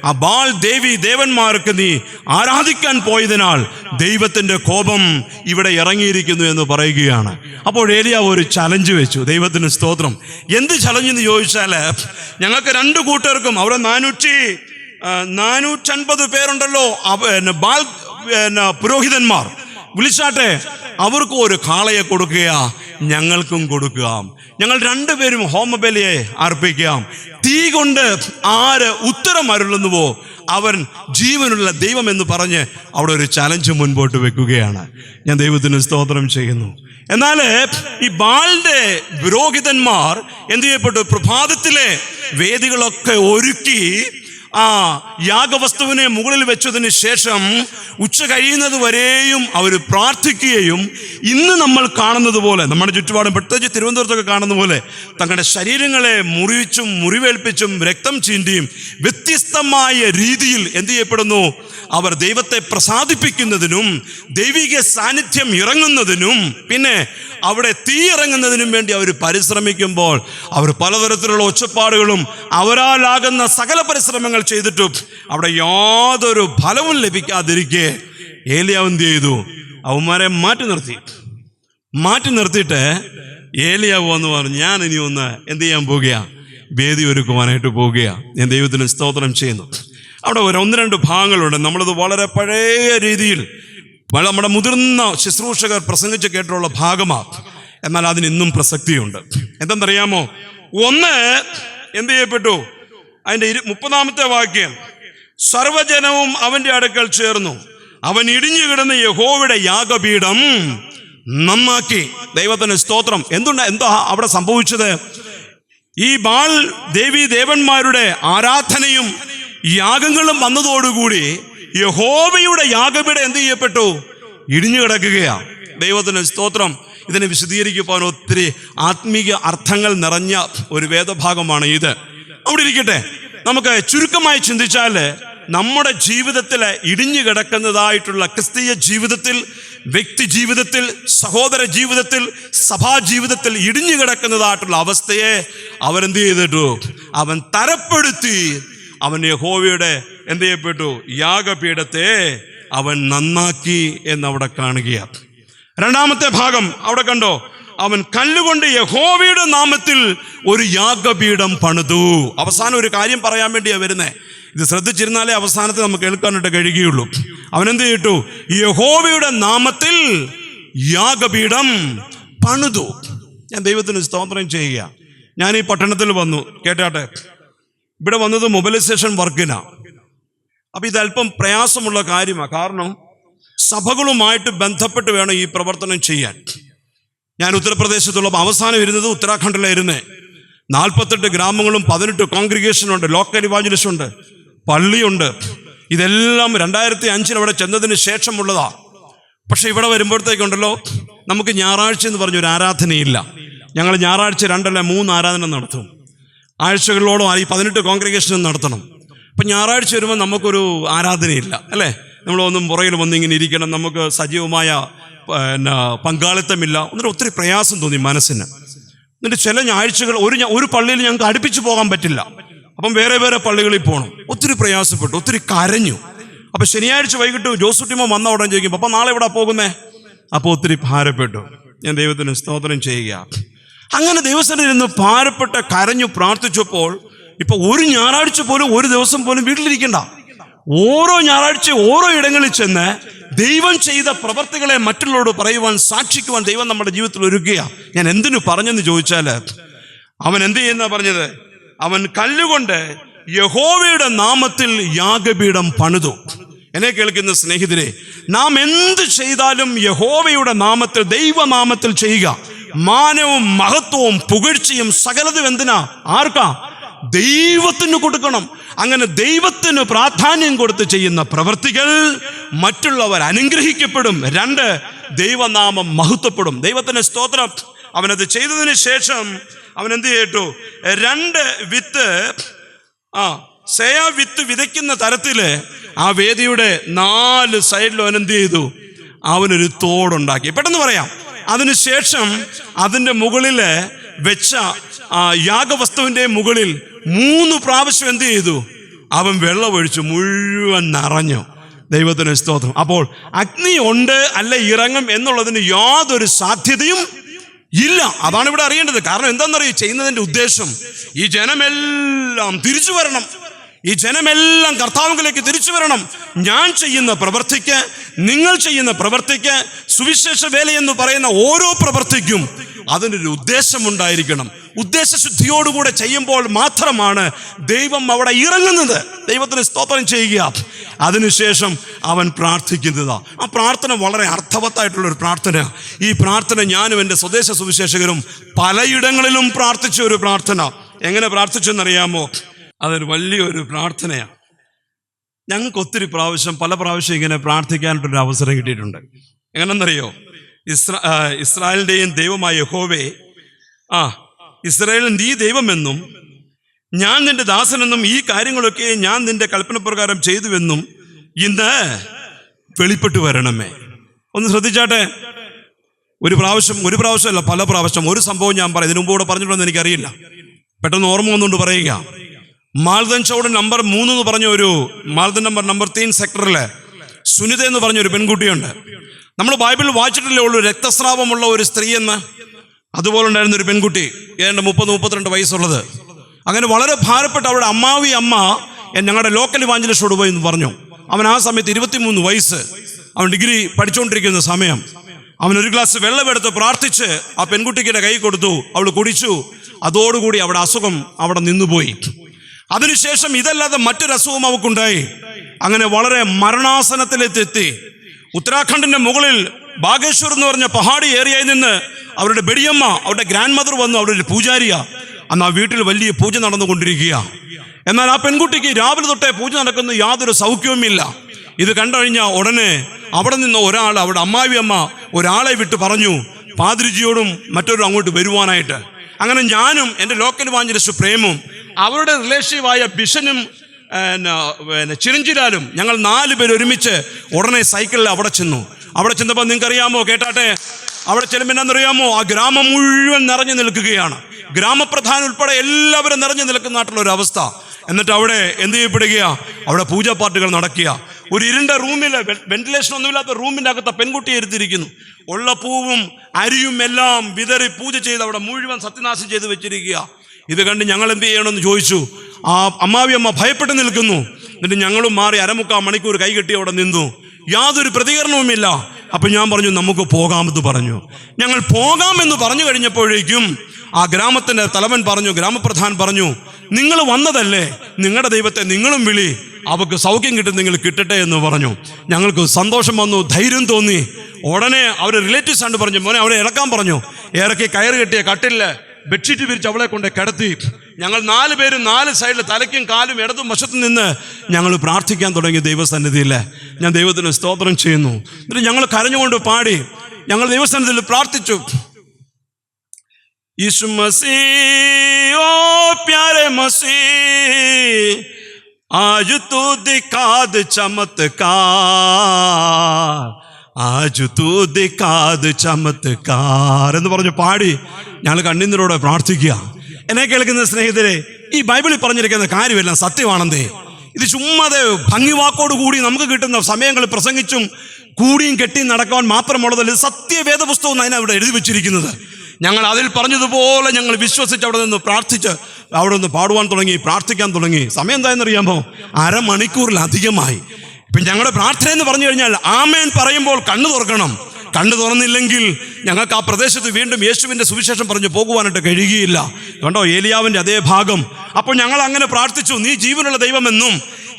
ആ ബാൽ ദേവി ദേവന്മാർക്ക് നീ ആരാധിക്കാൻ പോയതിനാൽ ദൈവത്തിന്റെ കോപം ഇവിടെ ഇറങ്ങിയിരിക്കുന്നു എന്ന് പറയുകയാണ്. അപ്പോൾ ഏലിയാവ് ഒരു ചലഞ്ച് വെച്ചു. ദൈവത്തിന് സ്തോത്രം. എന്ത് ചലഞ്ച് എന്ന് ചോദിച്ചാൽ, ഞങ്ങൾക്ക് 2 കൂട്ടർക്കും അവിടെ 450 പേരുണ്ടല്ലോ ബാൽ പുരോഹിതന്മാർ, വിളിച്ചാട്ടെ, അവർക്ക് ഒരു കാളയെ കൊടുക്കുക, ഞങ്ങൾക്കും കൊടുക്കുക. ഞങ്ങൾ 2 പേരും ഹോമബലിയെ അർപ്പിക്കാം. തീ കൊണ്ട് ആര് ഉത്തരം അരുളുന്നുവോ അവൻ ജീവനുള്ള ദൈവം എന്ന് പറഞ്ഞ് അവിടെ ഒരു ചലഞ്ച് മുൻപോട്ട് വെക്കുകയാണ്. ഞാൻ ദൈവത്തിന് സ്തോത്രം ചെയ്യുന്നു. എന്നാൽ ഈ ബാലിന്റെ പുരോഹിതന്മാർ എന്ത് ചെയ്യപ്പെട്ടു? പ്രഭാതത്തിലെ വേദികളൊക്കെ ഒരുക്കി ആ യാഗവസ്തുവിനെ മുകളിൽ വെച്ചതിന് ശേഷം ഉച്ച കഴിയുന്നത് വരെയും അവർ പ്രാർത്ഥിക്കുകയും ഇന്ന് നമ്മൾ കാണുന്നത് പോലെ, നമ്മുടെ ചുറ്റുപാടും പ്രത്യേകിച്ച് തിരുവനന്തപുരത്തൊക്കെ കാണുന്ന പോലെ തങ്ങളുടെ ശരീരങ്ങളെ മുറിച്ചും മുറിവേൽപ്പിച്ചും രക്തം ചീന്തിയും വ്യത്യസ്തമായ രീതിയിൽ എന്ത് ചെയ്യപ്പെടുന്നു? അവർ ദൈവത്തെ പ്രസാദിപ്പിക്കുന്നതിനും ദൈവിക സാന്നിധ്യം ഇറങ്ങുന്നതിനും പിന്നെ അവിടെ തീ ഇറങ്ങുന്നതിനും വേണ്ടി അവർ പരിശ്രമിക്കുമ്പോൾ അവർ പലതരത്തിലുള്ള ഒച്ചപ്പാടുകളും അവരാലാകുന്ന സകല പരിശ്രമങ്ങൾ ചെയ്തിട്ടും അവിടെ യാതൊരു ഫലവും ലഭിക്കാതിരിക്കെ ഏലിയാവ് എന്ത് ചെയ്തു? അവന്മാരെ മാറ്റി നിർത്തിയിട്ട് ഏലിയാവ് വന്ന് പറഞ്ഞു, ഞാൻ ഇനി ഒന്ന് എന്ത് ചെയ്യാൻ പോവുകയാണ്? വേദി ഒരുക്കുവാനായിട്ട് പോവുകയാണ്. ഞാൻ ദൈവത്തിന് സ്തോത്രം ചെയ്യുന്നു. അവിടെ ഒരു 1-2 ഭാഗങ്ങളുണ്ട്. നമ്മളത് വളരെ പഴയ രീതിയിൽ നമ്മുടെ മുതിർന്ന ശുശ്രൂഷകർ പ്രസംഗിച്ച് കേട്ടിട്ടുള്ള ഭാഗമാണ്. എന്നാൽ അതിന് ഇന്നും പ്രസക്തിയുണ്ട്. എന്തെന്നറിയാമോ? ഒന്ന് എന്ത് ചെയ്യപ്പെട്ടു? അതിൻ്റെ 30-ാമത്തെ വാക്യം, സർവജനവും അവന്റെ അടുക്കൽ ചേർന്നു, അവൻ ഇടിഞ്ഞു കിടന്ന യഹോവയുടെ യാഗപീഠം നന്നാക്കി. ദൈവത്തിന് സ്തോത്രം. എന്താ അവിടെ സംഭവിച്ചത്? ഈ ബാൽ ദേവീ ദേവന്മാരുടെ ആരാധനയും യാഗങ്ങളും വന്നതോടുകൂടി യഹോവയുടെ യാഗപീഠം എന്ത് ചെയ്യപ്പെട്ടു? ഇടിഞ്ഞു കിടക്കുകയാണ്. ദൈവത്തിന് സ്തോത്രം. ഇതിനെ വിശദീകരിക്കുവാൻ ഒത്തിരി ആത്മീക അർത്ഥങ്ങൾ നിറഞ്ഞ ഒരു വേദഭാഗമാണ് ഇത്. അവിടെ ഇരിക്കട്ടെ. നമുക്ക് ചുരുക്കമായി ചിന്തിച്ചാൽ നമ്മുടെ ജീവിതത്തിൽ ഇടിഞ്ഞു കിടക്കുന്നതായിട്ടുള്ള ക്രിസ്തീയ ജീവിതത്തിൽ, വ്യക്തി ജീവിതത്തിൽ, സഹോദര ജീവിതത്തിൽ, സഭാ ജീവിതത്തിൽ ഇടിഞ്ഞു കിടക്കുന്നതായിട്ടുള്ള അവസ്ഥയെ അവരെന്ത് ചെയ്തിട്ടു? അവൻ തരപ്പെടുത്തി. അവൻ യഹോവയുടെ എന്ത് ചെയ്യപ്പെട്ടു? യാഗപീഠത്തെ അവൻ നന്നാക്കി എന്നവിടെ കാണുകയാണ്. 2-ാമത്തെ ഭാഗം അവിടെ കണ്ടോ? അവൻ കല്ലുകൊണ്ട് യഹോവയുടെ നാമത്തിൽ ഒരു യാഗപീഠം പണിതു. അവസാനം ഒരു കാര്യം പറയാൻ വേണ്ടിയാണ് വരുന്നത്. ഇത് ശ്രദ്ധിച്ചിരുന്നാലേ അവസാനത്തെ നമുക്ക് കേൾക്കാനായിട്ട് കഴിയുകയുള്ളൂ. അവനെന്ത് ചെയ്തിട്ടു? യഹോവയുടെ നാമത്തിൽ യാഗപീഠം പണിതു. ഞാൻ ദൈവത്തിന് സ്തോത്രം ചെയ്യുക. ഞാൻ ഈ പട്ടണത്തിൽ വന്നു, കേട്ടാട്ടെ. ഇവിടെ വന്നത് മൊബിലൈസേഷൻ വർക്കിനാണ്. അപ്പം ഇതല്പം പ്രയാസമുള്ള കാര്യമാണ്. കാരണം സഭകളുമായിട്ട് ബന്ധപ്പെട്ട് വേണം ഈ പ്രവർത്തനം ചെയ്യാൻ. ഞാൻ ഉത്തർപ്രദേശത്തുള്ളപ്പോൾ അവസാനം ഇരുന്നത് ഉത്തരാഖണ്ഡിലായിരുന്നേ. 48 ഗ്രാമങ്ങളും 18 കോൺഗ്രിഗേഷനുണ്ട്, ലോക്കൽ ഇവാഞ്ചലിസ്റ്റ് ഉണ്ട്, പള്ളിയുണ്ട്. ഇതെല്ലാം 2005 അവിടെ ചെന്നതിന് ശേഷമുള്ളതാ. പക്ഷെ ഇവിടെ വരുമ്പോഴത്തേക്കുണ്ടല്ലോ, നമുക്ക് ഞായറാഴ്ച എന്ന് പറഞ്ഞൊരു ആരാധനയില്ല. ഞങ്ങൾ ഞായറാഴ്ച 2 അല്ല 3 ആരാധന നടത്തും. ആഴ്ചകളിലോളം ഈ 18 കോൺഗ്രിഗേഷനും നടത്തണം. അപ്പം ഞായറാഴ്ച വരുമ്പോൾ നമുക്കൊരു ആരാധനയില്ല, അല്ലേ? നമ്മളൊന്നും പുറകിൽ വന്നിങ്ങനെ ഇരിക്കണം, നമുക്ക് സജീവമായ പങ്കാളിത്തമില്ല. എന്നിട്ട് ഒത്തിരി പ്രയാസം തോന്നി മനസ്സിന്. എന്നിട്ട് ചില ആഴ്ചകൾ ഒരു പള്ളിയിൽ ഞങ്ങൾക്ക് അടുപ്പിച്ച് പോകാൻ പറ്റില്ല. അപ്പം വേറെ പള്ളികളിൽ പോകണം. ഒത്തിരി പ്രയാസപ്പെട്ടു, ഒത്തിരി കരഞ്ഞു. അപ്പം ശനിയാഴ്ച വൈകിട്ട് ജോസുട്ടിമോ വന്ന ഉടനെ ചോദിക്കും, അപ്പം നാളെ എവിടെ പോകുന്നേ? അപ്പോൾ ഒത്തിരി ഭാരപ്പെട്ടു. ഞാൻ ദൈവത്തിന് സ്തോത്രം ചെയ്യുക. അങ്ങനെ ദൈവസ്ഥനിൽ ഇരുന്ന് ഭാരപ്പെട്ട് കരഞ്ഞു പ്രാർത്ഥിച്ചപ്പോൾ ഇപ്പൊ ഒരു ഞായറാഴ്ച പോലും, ഒരു ദിവസം പോലും വീട്ടിലിരിക്കണ്ട. ഓരോ ഞായറാഴ്ച ഓരോ ഇടങ്ങളിൽ ചെന്ന് ദൈവം ചെയ്ത പ്രവർത്തികളെ മറ്റുള്ളവരോട് പറയുവാൻ, സാക്ഷിക്കുവാൻ ദൈവം നമ്മുടെ ജീവിതത്തിൽ ഒരുക്കുക. ഞാൻ എന്തിനു പറഞ്ഞെന്ന് ചോദിച്ചാൽ, അവൻ എന്ത് ചെയ്യുന്ന പറഞ്ഞത്? അവൻ കല്ലുകൊണ്ട് യഹോവയുടെ നാമത്തിൽ യാഗപീഠം പണിതു. എന്നെ കേൾക്കുന്ന സ്നേഹിതരെ, നാം എന്ത് ചെയ്താലും യഹോവയുടെ നാമത്തിൽ, ദൈവനാമത്തിൽ ചെയ്യുക. മാനവും മഹത്വവും പുകഴ്ചയും സകലതും എന്തിനാ? ആർക്കാ? ദൈവത്തിന് കൊടുക്കണം. അങ്ങനെ ദൈവത്തിന് പ്രാധാന്യം കൊടുത്ത് ചെയ്യുന്ന പ്രവൃത്തികൾ മറ്റുള്ളവർ അനുഗ്രഹിക്കപ്പെടും. 2, ദൈവനാമം മഹത്വപ്പെടും. ദൈവത്തിന് സ്തോത്രം. അവനത് ചെയ്തതിന് ശേഷം അവൻ എന്ത് ചെയ്തു? 2 വിത്ത് വിത്ത് വിതയ്ക്കുന്ന തരത്തില് ആ വേദിയുടെ 4 സൈഡിലും അവൻ എന്ത് ചെയ്തു? അവനൊരു തോടുണ്ടാക്കി. പെട്ടെന്ന് പറയാം. അതിനുശേഷം അതിൻ്റെ മുകളിൽ വെച്ച യാഗവസ്തുവിൻ്റെ മുകളിൽ 3 പ്രാവശ്യം എന്ത് ചെയ്തു? അവൻ വെള്ളമൊഴിച്ചു, മുഴുവൻ നിറഞ്ഞു. ദൈവത്തിന് സ്തോത്രം. അപ്പോൾ അഗ്നി ഉണ്ട് അല്ല ഇറങ്ങും എന്നുള്ളതിന് യാതൊരു സാധ്യതയും ഇല്ല. അതാണ് ഇവിടെ അറിയേണ്ടത്. കാരണം എന്താണെന്നറിയോ? ചെയ്യുന്നതിൻ്റെ ഉദ്ദേശം ഈ ജനമെല്ലാം തിരിച്ചു വരണം. ഈ ജനമെല്ലാം കർത്താവിലേക്ക് തിരിച്ചു വരണം. ഞാൻ ചെയ്യുന്ന പ്രവൃത്തിക്ക്, നിങ്ങൾ ചെയ്യുന്ന പ്രവൃത്തിക്ക്, സുവിശേഷ വേല എന്ന് പറയുന്ന ഓരോ പ്രവൃത്തിക്കും അതിനൊരു ഉദ്ദേശമുണ്ടായിരിക്കണം. ഉദ്ദേശശുദ്ധിയോടുകൂടെ ചെയ്യുമ്പോൾ മാത്രമാണ് ദൈവം അവിടെ ഇറങ്ങുന്നത്. ദൈവത്തിന് സ്തോത്രം ചെയ്യുക. അതിനുശേഷം അവൻ പ്രാർത്ഥിക്കുന്നത്. ആ പ്രാർത്ഥന വളരെ അർത്ഥവത്തായിട്ടുള്ളൊരു പ്രാർത്ഥന. ഈ പ്രാർത്ഥന ഞാനും എൻ്റെ സ്വദേശ സുവിശേഷകരും പലയിടങ്ങളിലും പ്രാർത്ഥിച്ച ഒരു പ്രാർത്ഥന. എങ്ങനെ പ്രാർത്ഥിച്ചെന്നറിയാമോ? അതൊരു വലിയൊരു പ്രാർത്ഥനയാണ്. ഞങ്ങൾക്ക് ഒത്തിരി പല പ്രാവശ്യം ഇങ്ങനെ പ്രാർത്ഥിക്കാനായിട്ടൊരു അവസരം കിട്ടിയിട്ടുണ്ട്. എങ്ങനെയെന്നറിയോ? ഇസ്രായേലിൻ്റെയും ദൈവമായ യഹോവേ, ഇസ്രായേലിൽ നീ ദൈവമെന്നും ഞാൻ നിന്റെ ദാസനെന്നും ഈ കാര്യങ്ങളൊക്കെ ഞാൻ നിന്റെ കൽപ്പനപ്രകാരം ചെയ്തുവെന്നും ഇന്ന് വെളിപ്പെട്ടു വരണമേ. ഒന്ന് ശ്രദ്ധിച്ചാട്ടെ. ഒരു പ്രാവശ്യമല്ല, പല പ്രാവശ്യം. ഒരു സംഭവം ഞാൻ പറയാം. ഇതിനു മുമ്പ് പറഞ്ഞിട്ടുണ്ടെന്ന് എനിക്കറിയില്ല, പെട്ടെന്ന് ഓർമ്മ വന്നുകൊണ്ട് പറയുക. മാൽദൻ ചൗഡ് നമ്പർ 3 എന്ന് പറഞ്ഞ ഒരു മാൽദൻ നമ്പർ 3 സെക്ടറിലെ സുനിത എന്ന് പറഞ്ഞ ഒരു പെൺകുട്ടിയുണ്ട്. നമ്മൾ ബൈബിളിൽ വായിച്ചിട്ടില്ലേ ഉള്ളൂ രക്തസ്രാവമുള്ള ഒരു സ്ത്രീ എന്ന്. അതുപോലെ ഉണ്ടായിരുന്ന ഒരു പെൺകുട്ടി, ഏതാണ്ട് 30-32 വയസ്സുള്ളത്. അങ്ങനെ വളരെ ഭാരപ്പെട്ട അവരുടെ അമ്മാവി അമ്മ ഞങ്ങളുടെ ലോക്കൽ ഇവാഞ്ചലിസ്റ്റോട് പോയി എന്ന് പറഞ്ഞു. അവൻ ആ സമയത്ത് 23 വയസ്സ്, അവൻ ഡിഗ്രി പഠിച്ചുകൊണ്ടിരിക്കുന്ന സമയം. അവൻ ഒരു ഗ്ലാസ് വെള്ളമെടുത്ത് പ്രാർത്ഥിച്ച് ആ പെൺകുട്ടിക്ക് കൈ കൊടുത്തു. അവൾ കുടിച്ചു. അതോടുകൂടി അവിടെ അസുഖം അവിടെ നിന്നുപോയി. അതിനുശേഷം ഇതല്ലാതെ മറ്റൊരു അസുഖം അവൾക്കുണ്ടായി. അങ്ങനെ വളരെ മരണാസനത്തിലെത്തി. ഉത്തരാഖണ്ഡിന്റെ മുകളിൽ ബാഗേശ്വർ എന്ന് പറഞ്ഞ പഹാടി ഏരിയയിൽ നിന്ന് അവരുടെ ബെടിയമ്മ, അവരുടെ ഗ്രാൻഡ് മദർ വന്നു. അവിടെ ഒരു പൂജാരിയ. അന്ന് ആ വീട്ടിൽ വലിയ പൂജ നടന്നുകൊണ്ടിരിക്കുക. എന്നാൽ ആ പെൺകുട്ടിക്ക് രാവിലെ തൊട്ടേ പൂജ നടക്കുന്ന യാതൊരു സൗഖ്യവുമില്ല. ഇത് കണ്ടുകഴിഞ്ഞാൽ ഉടനെ അവിടെ നിന്ന് ഒരാൾ, അവിടെ അമ്മാവി അമ്മ ഒരാളെ വിട്ട് പറഞ്ഞു പാദ്രിജിയോടും മറ്റൊരു അങ്ങോട്ട് വരുവാനായിട്ട്. അങ്ങനെ ഞാനും എൻ്റെ ലോക്കൽ ഇവാഞ്ചലിസ്റ്റ് പ്രേമും അവരുടെ റിലേറ്റീവായ ബിഷനും ചിരഞ്ചിലാലും ഞങ്ങൾ 4 പേര് ഒരുമിച്ച് ഉടനെ സൈക്കിളിൽ അവിടെ ചെന്നു. അവിടെ ചെന്നപ്പോൾ നിങ്ങൾക്കറിയാമോ, കേട്ടാട്ടെ, അവിടെ ചെല്ലുമ്പോൾ എന്നറിയാമോ, ആ ഗ്രാമം മുഴുവൻ നിറഞ്ഞു നിൽക്കുകയാണ്. ഗ്രാമപ്രധാനം ഉൾപ്പെടെ എല്ലാവരും നിറഞ്ഞു നിൽക്കുന്നതായിട്ടുള്ള ഒരു അവസ്ഥ. എന്നിട്ട് അവിടെ എന്ത് ചെയ്യപ്പെടുകയാ? അവിടെ പൂജാ പാർട്ടികൾ നടക്കുക. ഒരു ഇരുണ്ട റൂമിൽ, വെന്റിലേഷൻ ഒന്നുമില്ലാത്ത റൂമിൻ്റെ അകത്ത് പെൺകുട്ടിയെ ഇരുത്തിയിരിക്കുന്നു. ഉള്ള പൂവും അരിയും എല്ലാം വിതറി പൂജ ചെയ്ത് അവിടെ മുഴുവൻ സത്യനാശം ചെയ്ത് വെച്ചിരിക്കുക. ഇത് കണ്ട് ഞങ്ങൾ എന്ത് ചെയ്യണമെന്ന് ചോദിച്ചു. ആ അമ്മാവി അമ്മ ഭയപ്പെട്ട് നിൽക്കുന്നു. എന്നിട്ട് ഞങ്ങളും മാറി 1/4 മണിക്കൂർ കൈകെട്ടി അവിടെ നിന്നു. യാതൊരു പ്രതികരണവുമില്ല. അപ്പം ഞാൻ പറഞ്ഞു നമുക്ക് പോകാമെന്ന് പറഞ്ഞു. ഞങ്ങൾ പോകാമെന്ന് പറഞ്ഞു കഴിഞ്ഞപ്പോഴേക്കും ആ ഗ്രാമത്തിൻ്റെ തലവൻ പറഞ്ഞു, ഗ്രാമപ്രധാൻ പറഞ്ഞു, നിങ്ങൾ വന്നതല്ലേ, നിങ്ങളുടെ ദൈവത്തെ നിങ്ങളും വിളി, അവർക്ക് സൗഖ്യം കിട്ടുന്നെങ്കിൽ കിട്ടട്ടെ എന്ന് പറഞ്ഞു. ഞങ്ങൾക്ക് സന്തോഷം വന്നു, ധൈര്യം തോന്നി. ഉടനെ അവർ റിലേറ്റീവ്സ് ആണ് പറഞ്ഞു, മോനെ അവരെ ഇറക്കാൻ പറഞ്ഞു. ഇറക്കി കയറ് കെട്ടിയ കട്ടിലില് ബെഡ്ഷീറ്റ് വിരിച്ച് അവളെ കൊണ്ട് കിടത്തി. ഞങ്ങൾ 4 പേരും 4 സൈഡിൽ തലയ്ക്കും കാലും ഇടതും വശത്തു നിന്ന് ഞങ്ങൾ പ്രാർത്ഥിക്കാൻ തുടങ്ങി ദൈവസന്നിധിയിൽ. ഞാൻ ദൈവത്തിന് സ്തോത്രം ചെയ്യുന്നു. എന്നിട്ട് ഞങ്ങൾ കരഞ്ഞുകൊണ്ട് പാടി ഞങ്ങൾ ദൈവസന്നിധിയിൽ പ്രാർത്ഥിച്ചു. യീശു മസീഹ്, ഓ പ്യാരെ മസീഹ്, ആജ് തൂ ദിഖാ ദേ ചമത്കാർ, ആജ് തൂ ദിഖാ ദേ ചമത്കാർ എന്ന് പറഞ്ഞു പാടി ഞങ്ങൾ കണ്ണീരോടെ പ്രാർത്ഥിക്കുക. എന്നെ കേൾക്കുന്ന സ്നേഹിതരെ, ഈ ബൈബിളിൽ പറഞ്ഞിരിക്കുന്ന കാര്യമെല്ലാം സത്യമാണെന്നേ. ഇത് ചുമ്മാതെ ഭംഗിവാക്കോട് കൂടി നമുക്ക് കിട്ടുന്ന സമയങ്ങൾ പ്രസംഗിച്ചും കൂടിയും കെട്ടിയും നടക്കാൻ മാത്രമുള്ളതല്ല. സത്യവേദ പുസ്തകം അതിനവിടെ എഴുതി വെച്ചിരിക്കുന്നത്. ഞങ്ങൾ അതിൽ പറഞ്ഞതുപോലെ ഞങ്ങൾ വിശ്വസിച്ച് അവിടെ നിന്ന് പ്രാർത്ഥിച്ച് അവിടെ നിന്ന് പാടുവാൻ തുടങ്ങി, പ്രാർത്ഥിക്കാൻ തുടങ്ങി. സമയം എന്തായെന്നറിയാമോ? 1/2 മണിക്കൂറിലധികമായി. ഇപ്പം ഞങ്ങളുടെ പ്രാർത്ഥന എന്ന് പറഞ്ഞു കഴിഞ്ഞാൽ ആമേൻ പറയുമ്പോൾ കണ്ണു തുറക്കണം. കണ്ണു തുറന്നില്ലെങ്കിൽ ഞങ്ങൾക്ക് ആ പ്രദേശത്ത് വീണ്ടും യേശുവിൻ്റെ സുവിശേഷം പറഞ്ഞു പോകുവാനായിട്ട് കഴിയുകയില്ല. കണ്ടോ ഏലിയാവിൻ്റെ അതേ ഭാഗം. അപ്പോൾ ഞങ്ങൾ അങ്ങനെ പ്രാർത്ഥിച്ചു, നീ ജീവനുള്ള ദൈവമെന്നും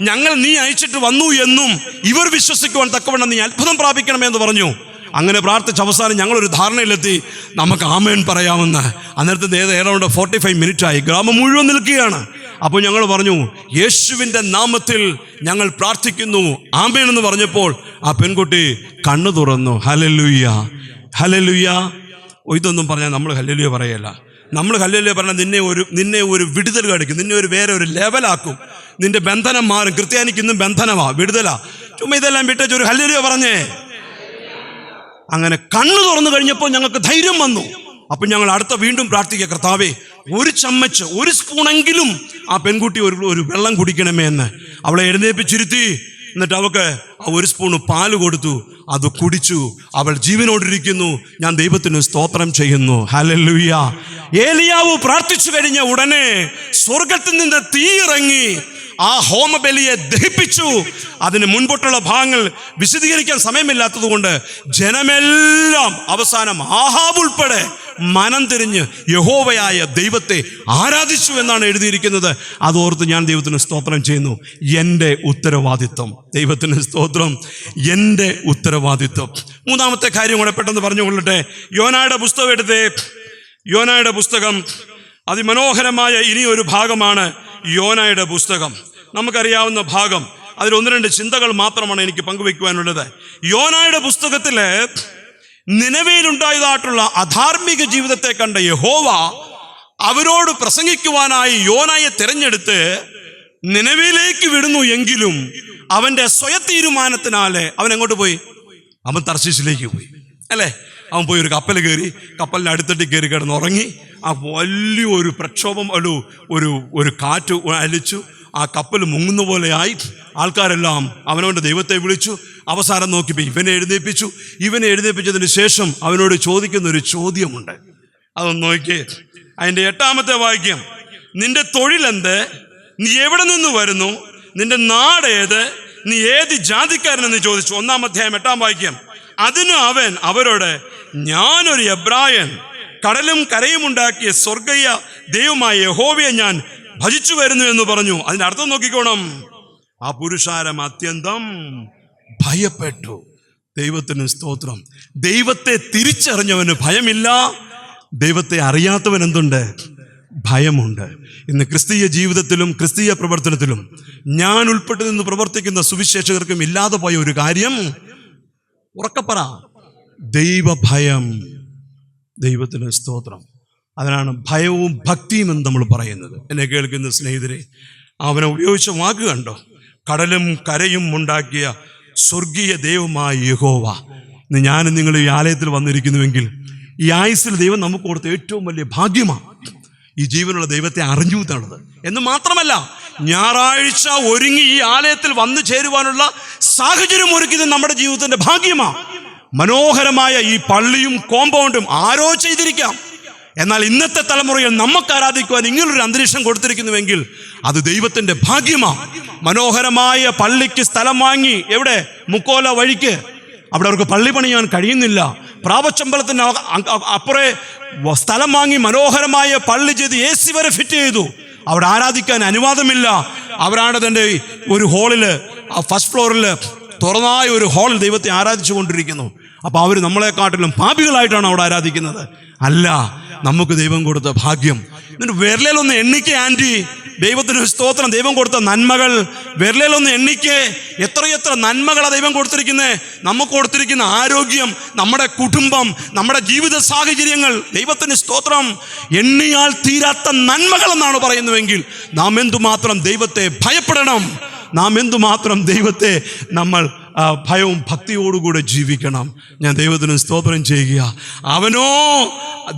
ഞങ്ങൾ നീ അയച്ചിട്ട് വന്നു എന്നും ഇവർ വിശ്വസിക്കുവാൻ തക്കവണ്ണം നീ അത്ഭുതം പ്രാപിക്കണമെന്ന് പറഞ്ഞു. അങ്ങനെ പ്രാർത്ഥിച്ച അവസാനം ഞങ്ങളൊരു ധാരണയിലെത്തി, നമുക്ക് ആമേൻ പറയാമെന്ന്. അന്നേരത്തെ ഏതാണ്ട് 45 മിനിറ്റായി. ഗ്രാമം മുഴുവൻ നിൽക്കുകയാണ്. അപ്പോൾ ഞങ്ങൾ പറഞ്ഞു, യേശുവിൻ്റെ നാമത്തിൽ ഞങ്ങൾ പ്രാർത്ഥിക്കുന്നു, ആമേൻ എന്ന് പറഞ്ഞപ്പോൾ ആ പെൺകുട്ടി കണ്ണു തുറന്നു. Hallelujah, hallelujah. ഇതൊന്നും പറഞ്ഞാൽ നമ്മൾ ഹല്ലേലൂയ പറയല്ല. നമ്മൾ ഹല്ലേലൂയ പറഞ്ഞാൽ നിന്നെ ഒരു വിടുതൽ കാണിക്കും, നിന്നെ വേറെ ഒരു ലെവലാക്കും. നിന്റെ ബന്ധനം മാറും. ക്രിസ്ത്യാനിക്ക് ഇന്നും ബന്ധനമാ, വിടുതലാ. ചുമ്മാ ഇതെല്ലാം വിട്ടേച്ച് ഒരു ഹല്ലേലൂയ പറഞ്ഞേ. അങ്ങനെ കണ്ണു തുറന്നു കഴിഞ്ഞപ്പോൾ ഞങ്ങൾക്ക് ധൈര്യം വന്നു. അപ്പം ഞങ്ങൾ വീണ്ടും പ്രാർത്ഥിക്കുക, കർത്താവേ, ഒരു ചമ്മച്ച്, ഒരു സ്പൂണെങ്കിലും ആ പെൺകുട്ടി ഒരു വെള്ളം കുടിക്കണമേ എന്ന്. അവളെ എഴുന്നേൽപ്പിച്ചിരുത്തി. എന്നിട്ട് അവൾക്ക് ആ 1 സ്പൂൺ പാല് കൊടുത്തു. അത് കുടിച്ചു. അവൾ ജീവനോടിരിക്കുന്നു. ഞാൻ ദൈവത്തിന് സ്തോത്രം ചെയ്യുന്നു. ഹല്ലേലൂയ. ഏലിയാവ് പ്രാർത്ഥിച്ചു കഴിഞ്ഞ ഉടനെ സ്വർഗത്തിൽ നിന്ന് തീ ഇറങ്ങി ആ ഹോമബലിയെ ദഹിപ്പിച്ചു. അതിന് മുൻപോട്ടുള്ള ഭാഗങ്ങൾ വിശദീകരിക്കാൻ സമയമില്ലാത്തത് കൊണ്ട് ജനമെല്ലാം അവസാനം ആഹാബ് ഉൾപ്പെടെ മനം തിരിഞ്ഞ് യഹോവയായ ദൈവത്തെ ആരാധിച്ചു എന്നാണ് എഴുതിയിരിക്കുന്നത്. അതോർത്ത് ഞാൻ ദൈവത്തിന് സ്തോത്രം ചെയ്യുന്നു. എൻ്റെ ഉത്തരവാദിത്വം, ദൈവത്തിന് സ്തോത്രം, എൻ്റെ ഉത്തരവാദിത്വം. മൂന്നാമത്തെ കാര്യം കൂടെ പെട്ടെന്ന് പറഞ്ഞുകൊള്ളട്ടെ. യോനായുടെ പുസ്തകം എടുത്തേ. യോനായുടെ പുസ്തകം അതിമനോഹരമായ ഇനിയൊരു ഭാഗമാണ് യോനായുടെ പുസ്തകം. നമുക്കറിയാവുന്ന ഭാഗം. അതിൽ ഒന്ന് രണ്ട് ചിന്തകൾ മാത്രമാണ് എനിക്ക് പങ്കുവെക്കുവാനുള്ളത്. യോനായുടെ പുസ്തകത്തില് നിനവയിലുണ്ടായതായിട്ടുള്ള അധാർമിക ജീവിതത്തെ കണ്ട യഹോവ അവരോട് പ്രസംഗിക്കുവാനായി യോനായെ തിരഞ്ഞെടുത്ത് നിനവയിലേക്ക് വിടുന്നു. എങ്കിലും അവന്റെ സ്വയത്തീരുമാനത്തിനാല് അവൻ എങ്ങോട്ട് പോയി? അവൻ തർശീശിലേക്ക് പോയി, അല്ലേ? അവൻ പോയി ഒരു കപ്പൽ കയറി, കപ്പലിൻ്റെ അടുത്തിട്ട് കയറി കിടന്ന് ഉറങ്ങി. ആ വലിയൊരു പ്രക്ഷോഭം, ഒരു കാറ്റ് അലിച്ചു. ആ കപ്പൽ മുങ്ങുന്ന പോലെയായി. ആൾക്കാരെല്ലാം അവനവൻ്റെ ദൈവത്തെ വിളിച്ചു. അവസാനം നോക്കിയപ്പോൾ ഇവനെ എഴുന്നേൽപ്പിച്ചതിന് ശേഷം അവനോട് ചോദിക്കുന്ന ഒരു ചോദ്യമുണ്ട്. അതൊന്ന് നോക്കിയേ. അതിൻ്റെ 8-ാമത്തെ വാക്യം. നിന്റെ തൊഴിലെന്ത്? നീ എവിടെ നിന്ന് വരുന്നു? നിന്റെ നാട് ഏത്? നീ ഏത് ജാതിക്കാരനെന്ന് ചോദിച്ചു. 1-ാം അധ്യായം 8-ാം വാക്യം. അതിന് അവൻ അവരോട്, ഞാനൊരു എബ്രായൻ, കടലും കരയും ഉണ്ടാക്കിയ സ്വർഗീയ ദൈവമായ യഹോവയെ ഞാൻ ഭജിച്ചു വരുന്നു എന്ന് പറഞ്ഞു. അതിന്റെ അർത്ഥം നോക്കിക്കോണം. ആ പുരുഷാരം അത്യന്തം ഭയപ്പെട്ടു. ദൈവത്തിന് സ്തോത്രം. ദൈവത്തെ തിരിച്ചറിഞ്ഞവന് ഭയമില്ല. ദൈവത്തെ അറിയാത്തവൻ എന്തുണ്ട്? ഭയമുണ്ട്. ഇന്ന് ക്രിസ്തീയ ജീവിതത്തിലും ക്രിസ്തീയ പ്രവർത്തനത്തിലും ഞാൻ ഉൾപ്പെട്ട് നിന്ന് പ്രവർത്തിക്കുന്ന സുവിശേഷകർക്കും ഇല്ലാതെ പോയ ഒരു കാര്യം, ഉറക്കപ്പറ, ദൈവഭയം. ദൈവത്തിന് സ്തോത്രം. അതിനാണ് ഭയവും ഭക്തിയും എന്ന് നമ്മൾ പറയുന്നത്. എന്നെ കേൾക്കുന്ന സ്നേഹിതരെ, അവനെ ഉപയോഗിച്ച വാക്ക് കണ്ടോ? കടലും കരയും ഉണ്ടാക്കിയ സ്വർഗീയ ദൈവമായ യഹോവ. ഇന്ന് ഞാനും നിങ്ങൾ ഈ ആലയത്തിൽ വന്നിരിക്കുന്നുവെങ്കിൽ ഈ ആയുസ്സിൽ ദൈവം നമുക്ക് കൊടുത്ത ഏറ്റവും വലിയ ഭാഗ്യമാണ് ഈ ജീവനുള്ള ദൈവത്തെ അറിഞ്ഞു എന്നുള്ളത്. എന്ന് മാത്രമല്ല, ഞായറാഴ്ച ഒരുങ്ങി ഈ ആലയത്തിൽ വന്നു ചേരുവാനുള്ള സാഹചര്യം ഒരുക്കിയത് നമ്മുടെ ജീവിതത്തിന്റെ ഭാഗ്യമാണ്. മനോഹരമായ ഈ പള്ളിയും കോമ്പൗണ്ടും ആരോ ചെയ്തിരിക്കാം. എന്നാൽ ഇന്നത്തെ തലമുറയിൽ നമുക്ക് ആരാധിക്കുവാൻ ഇങ്ങനൊരു അന്തരീക്ഷം കൊടുത്തിരിക്കുന്നുവെങ്കിൽ അത് ദൈവത്തിന്റെ ഭാഗ്യമാണ്. മനോഹരമായ പള്ളിക്ക് സ്ഥലം വാങ്ങി, എവിടെ? മുക്കോല വഴിക്ക്. അവിടെ അവർക്ക് പള്ളി പണിയാൻ കഴിയുന്നില്ല. പ്രാവച്ചമ്പലത്തിന് അപ്പുറേ സ്ഥലം വാങ്ങി മനോഹരമായ പള്ളി ചെയ്ത് AC വരെ ഫിറ്റ് ചെയ്തു. അവിടെ ആരാധിക്കാൻ അനുവാദമില്ല. അവരാണ് തൻ്റെ ഒരു ഹോളില്, ഫസ്റ്റ് ഫ്ലോറിൽ തുറന്നായ ഒരു ഹാളിൽ ദൈവത്തെ ആരാധിച്ചു കൊണ്ടിരിക്കുന്നു. അപ്പോൾ അവർ നമ്മളെക്കാട്ടിലും പാപികളായിട്ടാണ് അവിടെ ആരാധിക്കുന്നത്. അല്ല, നമുക്ക് ദൈവം കൊടുത്ത ഭാഗ്യം. എന്നിട്ട് വിരലിലൊന്ന് എണ്ണിക്കേ ആൻറ്റി. ദൈവത്തിന് സ്തോത്രം. ദൈവം കൊടുത്ത നന്മകൾ വിരലിലൊന്ന് എണ്ണിക്കേ. എത്രയെത്ര നന്മകളാണ് ദൈവം കൊടുത്തിരിക്കുന്നത്. നമുക്ക് കൊടുത്തിരിക്കുന്ന ആരോഗ്യം, നമ്മുടെ കുടുംബം, നമ്മുടെ ജീവിത സാഹചര്യങ്ങൾ. ദൈവത്തിന് സ്തോത്രം. എണ്ണിയാൽ തീരാത്ത നന്മകളെന്നാണ് പറയുന്നുവെങ്കിൽ നാം എന്തുമാത്രം ദൈവത്തെ ഭയപ്പെടണം. നാം എന്തുമാത്രം ദൈവത്തെ നമ്മൾ ഭയവും ഭക്തിയോടുകൂടെ ജീവിക്കണം. ഞാൻ ദൈവത്തിന് സ്തോത്രം ചെയ്യുക. അവനോ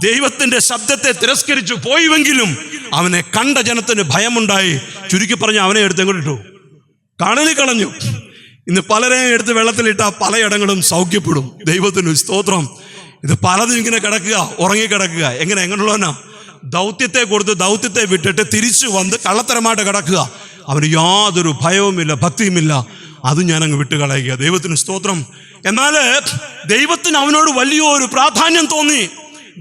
ദൈവത്തിൻ്റെ ശബ്ദത്തെ തിരസ്കരിച്ചു പോയിവെങ്കിലും അവനെ കണ്ട ജനത്തിന് ഭയമുണ്ടായി. ചുരുക്കി പറഞ്ഞ് അവനെ എടുത്ത് എങ്ങോട്ടിട്ടു? കടലിൽ കളഞ്ഞു. ഇന്ന് പലരെയും എടുത്ത് വെള്ളത്തിലിട്ട പലയിടങ്ങളും സൗഖ്യപ്പെടും. ദൈവത്തിന് സ്തോത്രം. ഇത് പലതും ഇങ്ങനെ കിടക്കുക, ഉറങ്ങിക്കിടക്കുക. എങ്ങനെയുള്ളവനാ? ദൗത്യത്തെ കൊടുത്ത് ദൗത്യത്തെ വിട്ടിട്ട് തിരിച്ചു വന്ന് കള്ളത്തരമായിട്ട് കിടക്കുക. അവന് യാതൊരു ഭയവുമില്ല, ഭക്തിയുമില്ല. അത് ഞാനങ്ങ് വിട്ടുകളയുക. ദൈവത്തിന് സ്തോത്രം. എന്നാൽ ദൈവത്തിന് അവനോട് വലിയൊരു പ്രാധാന്യം തോന്നി.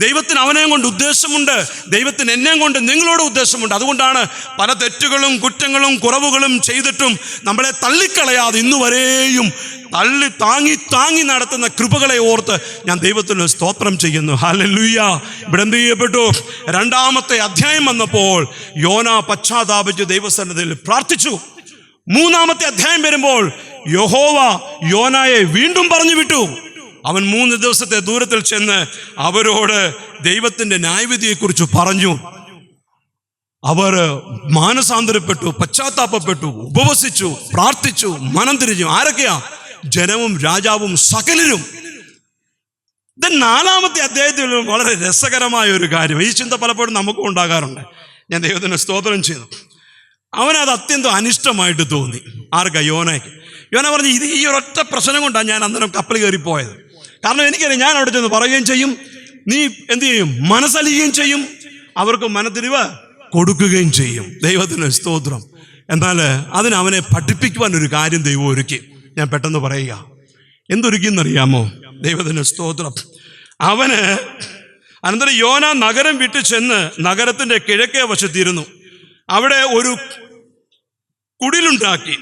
ദൈവത്തിന് അവനെയും കൊണ്ട് ഉദ്ദേശമുണ്ട്. ദൈവത്തിന് എന്നെയും കൊണ്ട് നിങ്ങളോട് ഉദ്ദേശമുണ്ട്. അതുകൊണ്ടാണ് പല തെറ്റുകളും കുറ്റങ്ങളും കുറവുകളും ചെയ്തിട്ടും നമ്മളെ തള്ളിക്കളയാതെ ഇന്നുവരെയും താങ്ങി നടത്തുന്ന കൃപകളെ ഓർത്ത് ഞാൻ ദൈവത്തിന് സ്തോത്രം ചെയ്യുന്നു. ഹല്ലേലൂയ. ഇവിടെ എന്ത് ചെയ്യപ്പെട്ടു? 2-ാമത്തെ അധ്യായം വന്നപ്പോൾ യോന പശ്ചാത്താപിച്ച് ദൈവസന്നിധിയിൽ പ്രാർത്ഥിച്ചു. 3-ാമത്തെ അധ്യായം വരുമ്പോൾ യഹോവ യോനായെ വീണ്ടും പറഞ്ഞു വിട്ടു. അവൻ 3 ദിവസത്തെ ദൂരത്തിൽ ചെന്ന് അവരോട് ദൈവത്തിന്റെ ന്യായവിധിയെക്കുറിച്ച് പറഞ്ഞു. അവർ മാനസാന്തരപ്പെട്ടു, പശ്ചാത്താപപ്പെട്ടു, ഉപവസിച്ചു, പ്രാർത്ഥിച്ചു, മനം തിരിഞ്ഞു. ആരൊക്കെയാ? ജനവും രാജാവും സകലരും. ഇത് 4-ാമത്തെ അധ്യായത്തിൽ വളരെ രസകരമായ ഒരു കാര്യം. ഈ ചിന്ത പലപ്പോഴും നമുക്കും ഉണ്ടാകാറുണ്ട്. ഞാൻ ദൈവത്തിന് സ്തോത്രം ചെയ്തു. അവനത് അത്യന്തം അനിഷ്ടമായിട്ട് തോന്നി. ആർക്കാ? യോനയ്ക്ക്. യോന പറഞ്ഞു, ഇത് ഈ ഒരൊറ്റ പ്രശ്നം കൊണ്ടാണ് ഞാൻ അന്നേരം കപ്പൽ കയറിപ്പോയത്. കാരണം എനിക്കറിയാം, ഞാൻ അവിടെ ചെന്ന് പറയുകയും ചെയ്യും, നീ എന്ത് ചെയ്യും? മനസ്സലിയുകയും ചെയ്യും, അവർക്ക് മനത്തിരിവ് കൊടുക്കുകയും ചെയ്യും. ദൈവത്തിന് സ്തോത്രം. എന്നാൽ അതിന് അവനെ പഠിപ്പിക്കുവാൻ ഒരു കാര്യം ദൈവം ഒരുക്കി. ഞാൻ പെട്ടെന്ന് പറയുക. എന്തൊരുക്കിയെന്നറിയാമോ? ദൈവത്തിന് സ്തോത്രം. അനന്തരം യോന നഗരം വിട്ടു ചെന്ന് നഗരത്തിന്റെ കിഴക്കേ വശത്തിരുന്നു. അവിടെ ഒരു കുടിലുണ്ടാക്കി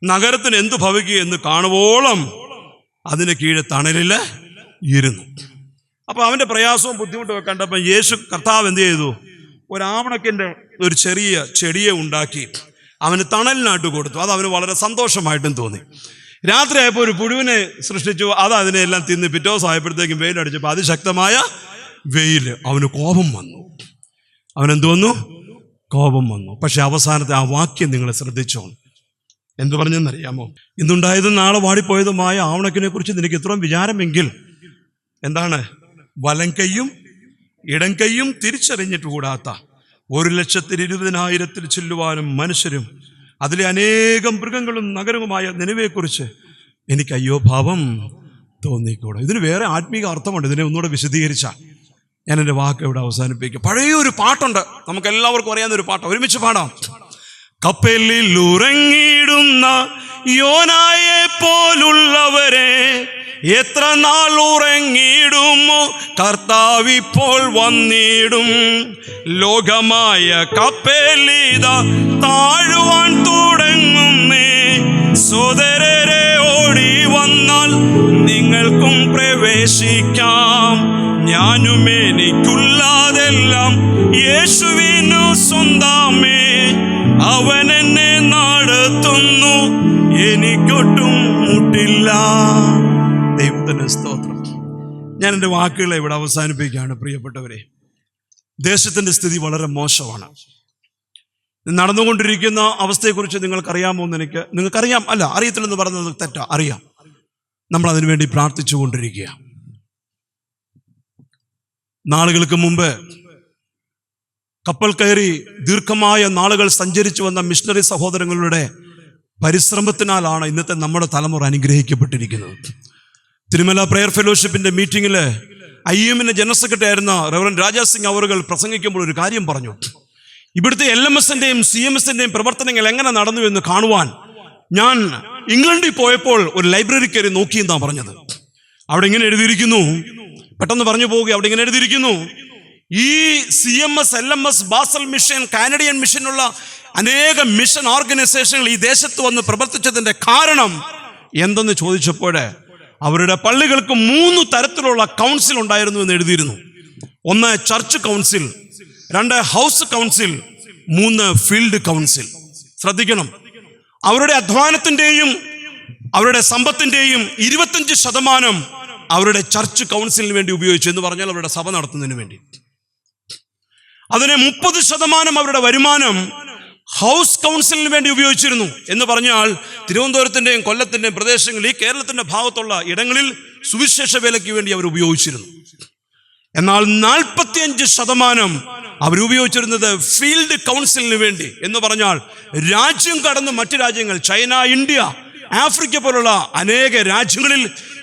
നഗരത്തിന് എന്തു ഭവിക്കുക എന്ന് കാണുവോളം അതിന് കീഴെ തണലില് ഇരുന്നു. അപ്പൊ അവന്റെ പ്രയാസവും ബുദ്ധിമുട്ടും കണ്ടപ്പോൾ കർത്താവ് എന്ത് ചെയ്തു? ഒരാവണക്കിന്റെ ഒരു ചെറിയ ചെടിയെ ഉണ്ടാക്കി അവന് തണലിനായിട്ട് കൊടുത്തു. അത് അവന് വളരെ സന്തോഷമായിട്ടും തോന്നി. രാത്രി ആയപ്പോൾ ഒരു പുഴുവിനെ സൃഷ്ടിച്ചു. അത് അതിനെല്ലാം തിന്ന് പിറ്റേ ദിവസം ആയപ്പോഴത്തേക്കും വെയിലടിച്ചപ്പോൾ അതിശക്തമായ വെയിൽ. അവന് കോപം വന്നു. അവനെന്ത് വന്നു? കോപം വന്നു. പക്ഷെ അവസാനത്തെ ആ വാക്യം നിങ്ങൾ ശ്രദ്ധിച്ചോ. എന്തു പറഞ്ഞെന്നറിയാമോ? ഇന്നുണ്ടായതും നാളെ വാടിപ്പോയതുമായ ആവണക്കിനെ കുറിച്ച് നിനക്ക് ഇത്രയും വിചാരമെങ്കിൽ എന്താണ്? വലം കൈയും ഇടം കൈയും തിരിച്ചറിഞ്ഞിട്ട് കൂടാത്ത 1,20,000 ചെല്ലുവാനും മനുഷ്യരും അതിലെ അനേകം മൃഗങ്ങളും നഗരവുമായ നിനവയെക്കുറിച്ച് എനിക്ക് അയ്യോ ഭാവം തോന്നിക്കൂടാ. ഇതിന് വേറെ ആത്മീക അർത്ഥമുണ്ട്. ഇതിനെ ഒന്നുകൂടെ വിശദീകരിച്ച ഞാൻ എൻ്റെ വാക്ക് ഇവിടെ അവസാനിപ്പിക്കും. പഴയ ഒരു പാട്ടുണ്ട്, നമുക്ക് എല്ലാവർക്കും അറിയാവുന്ന ഒരു പാട്ട്. ഒരുമിച്ച് പാടാം. കപ്പലിൽ ഉറങ്ങിയിടുന്ന യോനായെ പോലുള്ളവരെ എത്ര നാൾ ഉറങ്ങിയിടുമോ? കർത്താവ് ഇപ്പോൾ വന്നിടും. ലോകമായ കപ്പലിത താഴുവാൻ തുടങ്ങുന്നേ. സോദരരെ ഓടി വന്നാൽ നിങ്ങൾക്കും പ്രവേശിക്കാം. ഞാനും എനിക്കുള്ളതെല്ലാം യേശുവിനു സ്വന്തമേ. അവൻ എന്നെ നടത്തുന്നു, എനിക്കൊട്ടും മുട്ടില്ല. ദൈവത്തിന് സ്തോത്രം. ഞാൻ എൻ്റെ വാക്കുകളെ ഇവിടെ അവസാനിപ്പിക്കുകയാണ്. പ്രിയപ്പെട്ടവരെ, ദേശത്തിൻ്റെ സ്ഥിതി വളരെ മോശമാണ്. നടന്നുകൊണ്ടിരിക്കുന്ന അവസ്ഥയെക്കുറിച്ച് നിങ്ങൾക്കറിയാമോ എന്ന് നിങ്ങൾക്കറിയാം. അല്ല, അറിയത്തില്ലെന്ന് പറയുന്നത് തെറ്റാ, അറിയാം. നമ്മൾ അതിനു വേണ്ടി പ്രാർത്ഥിച്ചു കൊണ്ടിരിക്കുക. നാളുകൾക്ക് മുമ്പ് കപ്പൽ കയറി ദീർഘമായ നാളുകൾ സഞ്ചരിച്ചു വന്ന മിഷണറി സഹോദരങ്ങളുടെ പരിശ്രമത്തിനാലാണ് ഇന്നത്തെ നമ്മുടെ തലമുറ അനുഗ്രഹിക്കപ്പെട്ടിരിക്കുന്നത്. തിരുമല പ്രെയർ ഫെലോഷിപ്പിന്റെ മീറ്റിംഗിൽ IEM ജനറൽ സെക്രട്ടറി ആയിരുന്ന റവറൻഡ് രാജാ സിംഗ് അവർ പ്രസംഗിക്കുമ്പോൾ ഒരു കാര്യം പറഞ്ഞു. ഇവിടുത്തെ LMSന്റെയും CMSന്റെയും പ്രവർത്തനങ്ങൾ എങ്ങനെ നടന്നു എന്ന് കാണുവാൻ ഞാൻ ഇംഗ്ലണ്ടിൽ പോയപ്പോൾ ഒരു ലൈബ്രറി കയറി നോക്കിയെന്നാണ് പറഞ്ഞത്. അവിടെ ഇങ്ങനെ എഴുതിയിരിക്കുന്നു, പെട്ടെന്ന് പറഞ്ഞു പോവുക. അവിടെ ഇങ്ങനെ എഴുതിയിരിക്കുന്നു, ഈ CMS, LMS, Basel mission, Canadian മിഷനുള്ള അനേക മിഷൻ ഓർഗനൈസേഷനുകൾ ഈ ദേശത്ത് വന്ന് പ്രവർത്തിച്ചതിന്റെ കാരണം എന്തെന്ന് ചോദിച്ചപ്പോൾ അവരുടെ പള്ളികൾക്ക് 3 തരത്തിലുള്ള കൗൺസിൽ ഉണ്ടായിരുന്നു എന്ന് എഴുതിയിരുന്നു. 1 church council, 2 house council, 3 field council. ശ്രദ്ധിക്കണം, അവരുടെ അധ്വാനത്തിന്റെയും അവരുടെ സമ്പത്തിന്റെയും 25% അവരുടെ ചർച്ച് കൗൺസിലിന് വേണ്ടി ഉപയോഗിച്ചു. എന്ന് പറഞ്ഞാൽ അവരുടെ സഭ നടത്തുന്നതിന് വേണ്ടി. അതിനെ 30% അവരുടെ വരുമാനം ഹൗസ് കൗൺസിലിന് വേണ്ടി ഉപയോഗിച്ചിരുന്നു. എന്ന് പറഞ്ഞാൽ തിരുവനന്തപുരത്തിന്റെയും കൊല്ലത്തിന്റെയും പ്രദേശങ്ങളിൽ, ഈ കേരളത്തിന്റെ ഭാഗത്തുള്ള ഇടങ്ങളിൽ സുവിശേഷ വേലയ്ക്ക് വേണ്ടി അവർ ഉപയോഗിച്ചിരുന്നു. എന്നാൽ 45% അവർ ഉപയോഗിച്ചിരുന്നത് ഫീൽഡ് കൗൺസിലിന് വേണ്ടി. എന്ന് പറഞ്ഞാൽ രാജ്യം കടന്ന് മറ്റു രാജ്യങ്ങൾ, ചൈന, ഇന്ത്യ, ആഫ്രിക്ക പോലുള്ള അനേക രാജ്യങ്ങളിൽ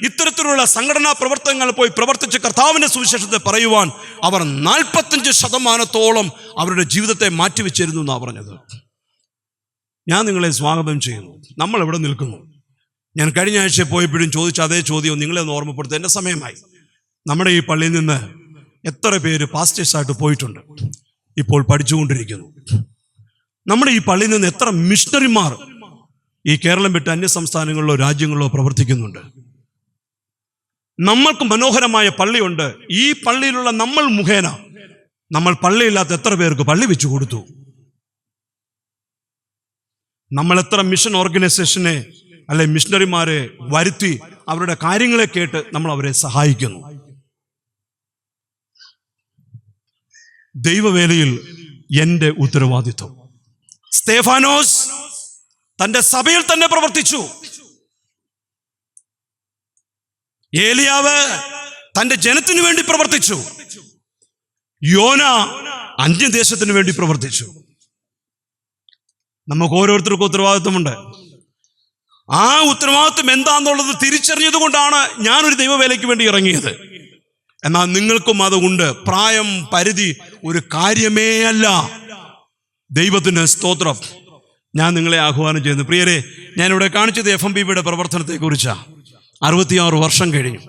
ഇത്തരത്തിലുള്ള സംഘടനാ പ്രവർത്തനങ്ങൾ പോയി പ്രവർത്തിച്ച് കർത്താവിന്റെ സുവിശേഷത്തെ പറയുവാൻ അവർ 45% അവരുടെ ജീവിതത്തെ മാറ്റിവെച്ചിരുന്നു എന്നാണ് പറഞ്ഞത്. ഞാൻ നിങ്ങളെ സ്വാഗതം ചെയ്യുന്നു. നമ്മൾ എവിടെ നിൽക്കുന്നു? ഞാൻ കഴിഞ്ഞ ആഴ്ച പോയപ്പോഴും ചോദിച്ച അതേ ചോദ്യം നിങ്ങളെ ഒന്ന് ഓർമ്മപ്പെടുത്തുക. എൻ്റെ സമയമായി. നമ്മുടെ ഈ പള്ളിയിൽ നിന്ന് എത്ര പേര് പാസ്റ്റേഴ്സായിട്ട് പോയിട്ടുണ്ട്, ഇപ്പോൾ പഠിച്ചുകൊണ്ടിരിക്കുന്നു? നമ്മുടെ ഈ പള്ളിയിൽ നിന്ന് എത്ര മിഷണറിമാർ ഈ കേരളം വിട്ട് അന്യ സംസ്ഥാനങ്ങളിലോ രാജ്യങ്ങളിലോ പ്രവർത്തിക്കുന്നുണ്ട്? നമ്മൾക്ക് മനോഹരമായ പള്ളിയുണ്ട്. ഈ പള്ളിയിലുള്ള നമ്മൾ മുഖേന നമ്മൾ പള്ളിയില്ലാത്ത എത്ര പേർക്ക് പള്ളി വെച്ചു കൊടുത്തു? നമ്മൾ എത്ര മിഷൻ ഓർഗനൈസേഷനെ അല്ലെ മിഷണറിമാരെ വരുത്തി അവരുടെ കാര്യങ്ങളെ കേട്ട് നമ്മൾ അവരെ സഹായിക്കുന്നു? ദൈവവേലയിൽ എൻ്റെ ഉത്തരവാദിത്വം. സ്തേഫാനോസ് തന്റെ സഭയിൽ തന്നെ പ്രവർത്തിച്ചു. ഏലിയാവ് തന്റെ ജനത്തിനു വേണ്ടി പ്രവർത്തിച്ചു. യോന അന്യദേശത്തിന് വേണ്ടി പ്രവർത്തിച്ചു. നമുക്ക് ഓരോരുത്തർക്കും ഉത്തരവാദിത്വമുണ്ട്. ആ ഉത്തരവാദിത്വം എന്താണെന്നുള്ളത് തിരിച്ചറിഞ്ഞത് കൊണ്ടാണ് ഞാനൊരു ദൈവവേലയ്ക്ക് വേണ്ടി ഇറങ്ങിയത്. എന്നാൽ നിങ്ങൾക്കും അതുകൊണ്ട് പ്രായം, പരിധി ഒരു കാര്യമേ അല്ല. ദൈവത്തിന് സ്തോത്രം. ഞാൻ നിങ്ങളെ ആഹ്വാനം ചെയ്യുന്നു. പ്രിയരെ, ഞാനിവിടെ കാണിച്ചത് FMBയുടെ പ്രവർത്തനത്തെക്കുറിച്ചാണ്. 66 വർഷം കഴിഞ്ഞു.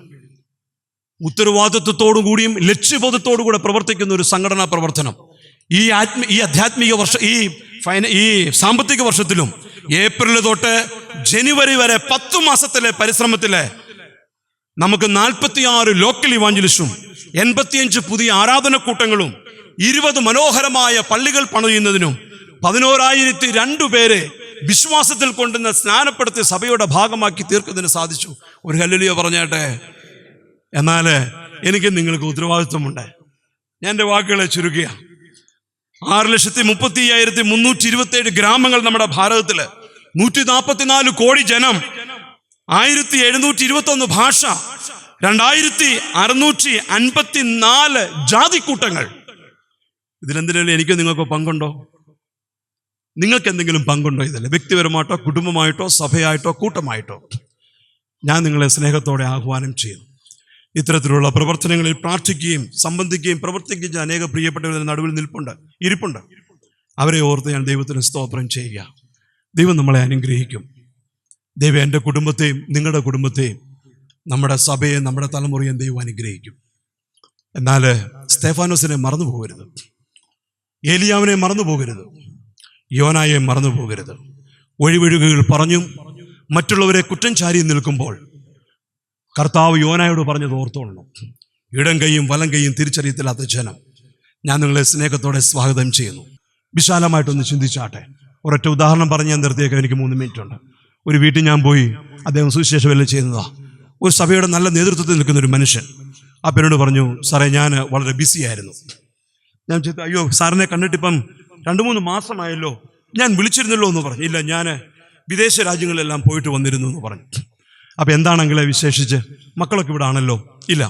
ഉത്തരവാദിത്വത്തോടു കൂടിയും ലക്ഷ്യബോധത്തോടു കൂടെ പ്രവർത്തിക്കുന്ന ഒരു സംഘടനാ പ്രവർത്തനം ഈ ആധ്യാത്മിക ഈ സാമ്പത്തിക വർഷത്തിലും ഏപ്രിൽ തൊട്ട് ജനുവരി വരെ 10 മാസത്തിലെ പരിശ്രമത്തിലെ നമുക്ക് 46 ലോക്കൽ ഇവാഞ്ചലിസ്റ്റും 85 പുതിയ ആരാധനക്കൂട്ടങ്ങളും 20 മനോഹരമായ പള്ളികൾ പണിയുന്നതിനും 11,002 പേരെ വിശ്വാസത്തിൽ കൊണ്ടുവന്ന് സ്നാനപ്പെടുത്തി സഭയുടെ ഭാഗമാക്കി തീർക്കുന്നതിന് സാധിച്ചു. ഒരു ഹല്ലേലൂയ പറഞ്ഞേട്ടെ. എന്നാൽ എനിക്ക് നിങ്ങൾക്ക് ഉത്തരവാദിത്വമുണ്ട്. ഞാൻ എൻ്റെ വാക്കുകളെ ചുരുക്കുക. 6,35,327 ഗ്രാമങ്ങൾ നമ്മുടെ ഭാരതത്തില്, 144 കോടി ജനം, 1,721 ഭാഷ, 2,654 ജാതിക്കൂട്ടങ്ങൾ. ഇതിലെന്തിനും എനിക്ക് നിങ്ങൾക്ക് പങ്കുണ്ടോ? നിങ്ങൾക്ക് എന്തെങ്കിലും പങ്കുണ്ടോ? ഇതിൽ വ്യക്തിപരമായിട്ടോ കുടുംബമായിട്ടോ സഭയായിട്ടോ കൂട്ടമായിട്ടോ ഞാൻ നിങ്ങളെ സ്നേഹത്തോടെ ആഹ്വാനം ചെയ്യുന്നു. ഇത്തരത്തിലുള്ള പ്രവർത്തനങ്ങളിൽ പ്രാർത്ഥിക്കുകയും സംബന്ധിക്കുകയും പ്രവർത്തിക്കുകയും അനേക പ്രിയപ്പെട്ടവരുടെ നടുവിൽ ഇരിപ്പുണ്ട്. അവരെ ഓർത്ത് ഞാൻ ദൈവത്തിന് സ്തോത്രം ചെയ്യുക. ദൈവം നമ്മളെ അനുഗ്രഹിക്കും. ദൈവം എൻ്റെ കുടുംബത്തെയും നിങ്ങളുടെ കുടുംബത്തെയും നമ്മുടെ സഭയെ നമ്മുടെ തലമുറയും ദൈവം അനുഗ്രഹിക്കും. എന്നാൽ സ്തേഫാനോസിനെ മറന്നു പോകരുത്, ഏലിയാവിനെ മറന്നു പോകരുത്, യോനായെ മറന്നു പോകരുത്. ഒഴിവൊഴിവുകൾ പറഞ്ഞും മറ്റുള്ളവരെ കുറ്റം ചാരി നിൽക്കുമ്പോൾ കർത്താവ് യോനായോട് പറഞ്ഞത് ഓർത്തോളണം. ഇടം കൈയും വലം കൈയും തിരിച്ചറിയത്തില്ലാത്ത ജനം. ഞാൻ നിങ്ങളെ സ്നേഹത്തോടെ സ്വാഗതം ചെയ്യുന്നു. വിശാലമായിട്ടൊന്ന് ചിന്തിച്ചാട്ടെ. ഒരൊറ്റ ഉദാഹരണം പറഞ്ഞ് ഞാൻ നിർത്തിയേക്കാം. എനിക്ക് 3 മിനിറ്റ് ഉണ്ട്. ഒരു വീട്ടിൽ ഞാൻ പോയി, അദ്ദേഹം സുവിശേഷ വേല ചെയ്യുന്നതാ. ഒരു സഭയുടെ നല്ല നേതൃത്വത്തിൽ നിൽക്കുന്ന ഒരു മനുഷ്യൻ ആ പേരോട് പറഞ്ഞു, സാറേ ഞാൻ വളരെ ബിസി ആയിരുന്നു. ഞാൻ ചോദിച്ചു, അയ്യോ സാറിനെ കണ്ടിട്ടിപ്പം 2-3 മാസമായല്ലോ, ഞാൻ വിളിച്ചിരുന്നല്ലോ എന്ന് പറഞ്ഞു. ഇല്ല, ഞാൻ വിദേശ രാജ്യങ്ങളിലെല്ലാം പോയിട്ട് വന്നിരുന്നു എന്ന് പറഞ്ഞു. അപ്പം എന്താണെങ്കിലേ വിശേഷിച്ച് മക്കളൊക്കെ ഇവിടെ ആണല്ലോ? ഇല്ല,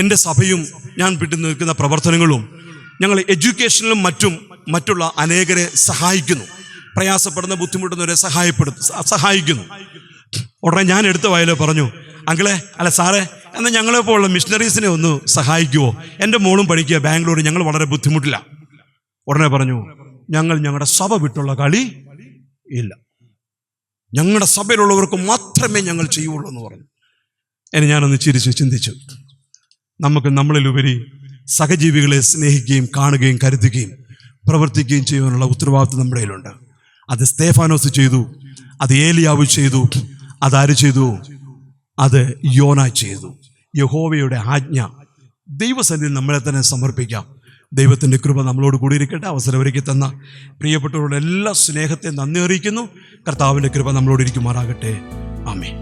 എൻ്റെ സഭയും ഞാൻ വിട്ടു നിൽക്കുന്ന പ്രവർത്തനങ്ങളും ഞങ്ങൾ എഡ്യൂക്കേഷനിലും മറ്റുള്ള അനേകരെ സഹായിക്കുന്നു. പ്രയാസപ്പെടുന്ന ബുദ്ധിമുട്ടുന്നവരെ സഹായിക്കുന്നു. ഉടനെ ഞാൻ എടുത്ത വയലോ പറഞ്ഞു, അങ്കിളെ അല്ല സാറേ, എന്നാൽ ഞങ്ങളെപ്പോലുള്ള മിഷണറീസിനെ ഒന്ന് സഹായിക്കുമോ? എൻ്റെ മോളും പഠിക്കുക ബാംഗ്ലൂർ, ഞങ്ങൾ വളരെ ബുദ്ധിമുട്ടില്ല. ഉടനെ പറഞ്ഞു, ഞങ്ങളുടെ സഭ വിട്ടുള്ള കളി ഇല്ല, ഞങ്ങളുടെ സഭയിലുള്ളവർക്ക് മാത്രമേ ഞങ്ങൾ ചെയ്യുള്ളൂ എന്ന് പറഞ്ഞു. എന്നെ ഞാനൊന്ന് ചിന്തിച്ചു. നമുക്ക് നമ്മളിലുപരി സഹജീവികളെ സ്നേഹിക്കുകയും കാണുകയും കരുതുകയും പ്രവർത്തിക്കുകയും ചെയ്യുവാനുള്ള ഉത്തരവാദിത്വം നമ്മുടെ കയ്യിലുണ്ട്. അത് സ്തേഫാനോസ് ചെയ്തു, അത് ഏലിയാവ് ചെയ്തു, അതാര് ചെയ്തു? അത് യോന ചെയ്തു. യഹോവയുടെ ആജ്ഞ. ദൈവസന്നിധിയിൽ നമ്മളെ തന്നെ സമർപ്പിക്കാം. ദൈവത്തിൻ്റെ കൃപ നമ്മളോട് കൂടിയിരിക്കട്ടെ. അവസരം ഒരുക്കി തന്ന പ്രിയപ്പെട്ടവരുടെ എല്ലാ സ്നേഹത്തെ നന്ദി അറിയിക്കുന്നു. കർത്താവിൻ്റെ കൃപ നമ്മളോട് ഇരിക്കുമാറാകട്ടെ. ആമേൻ.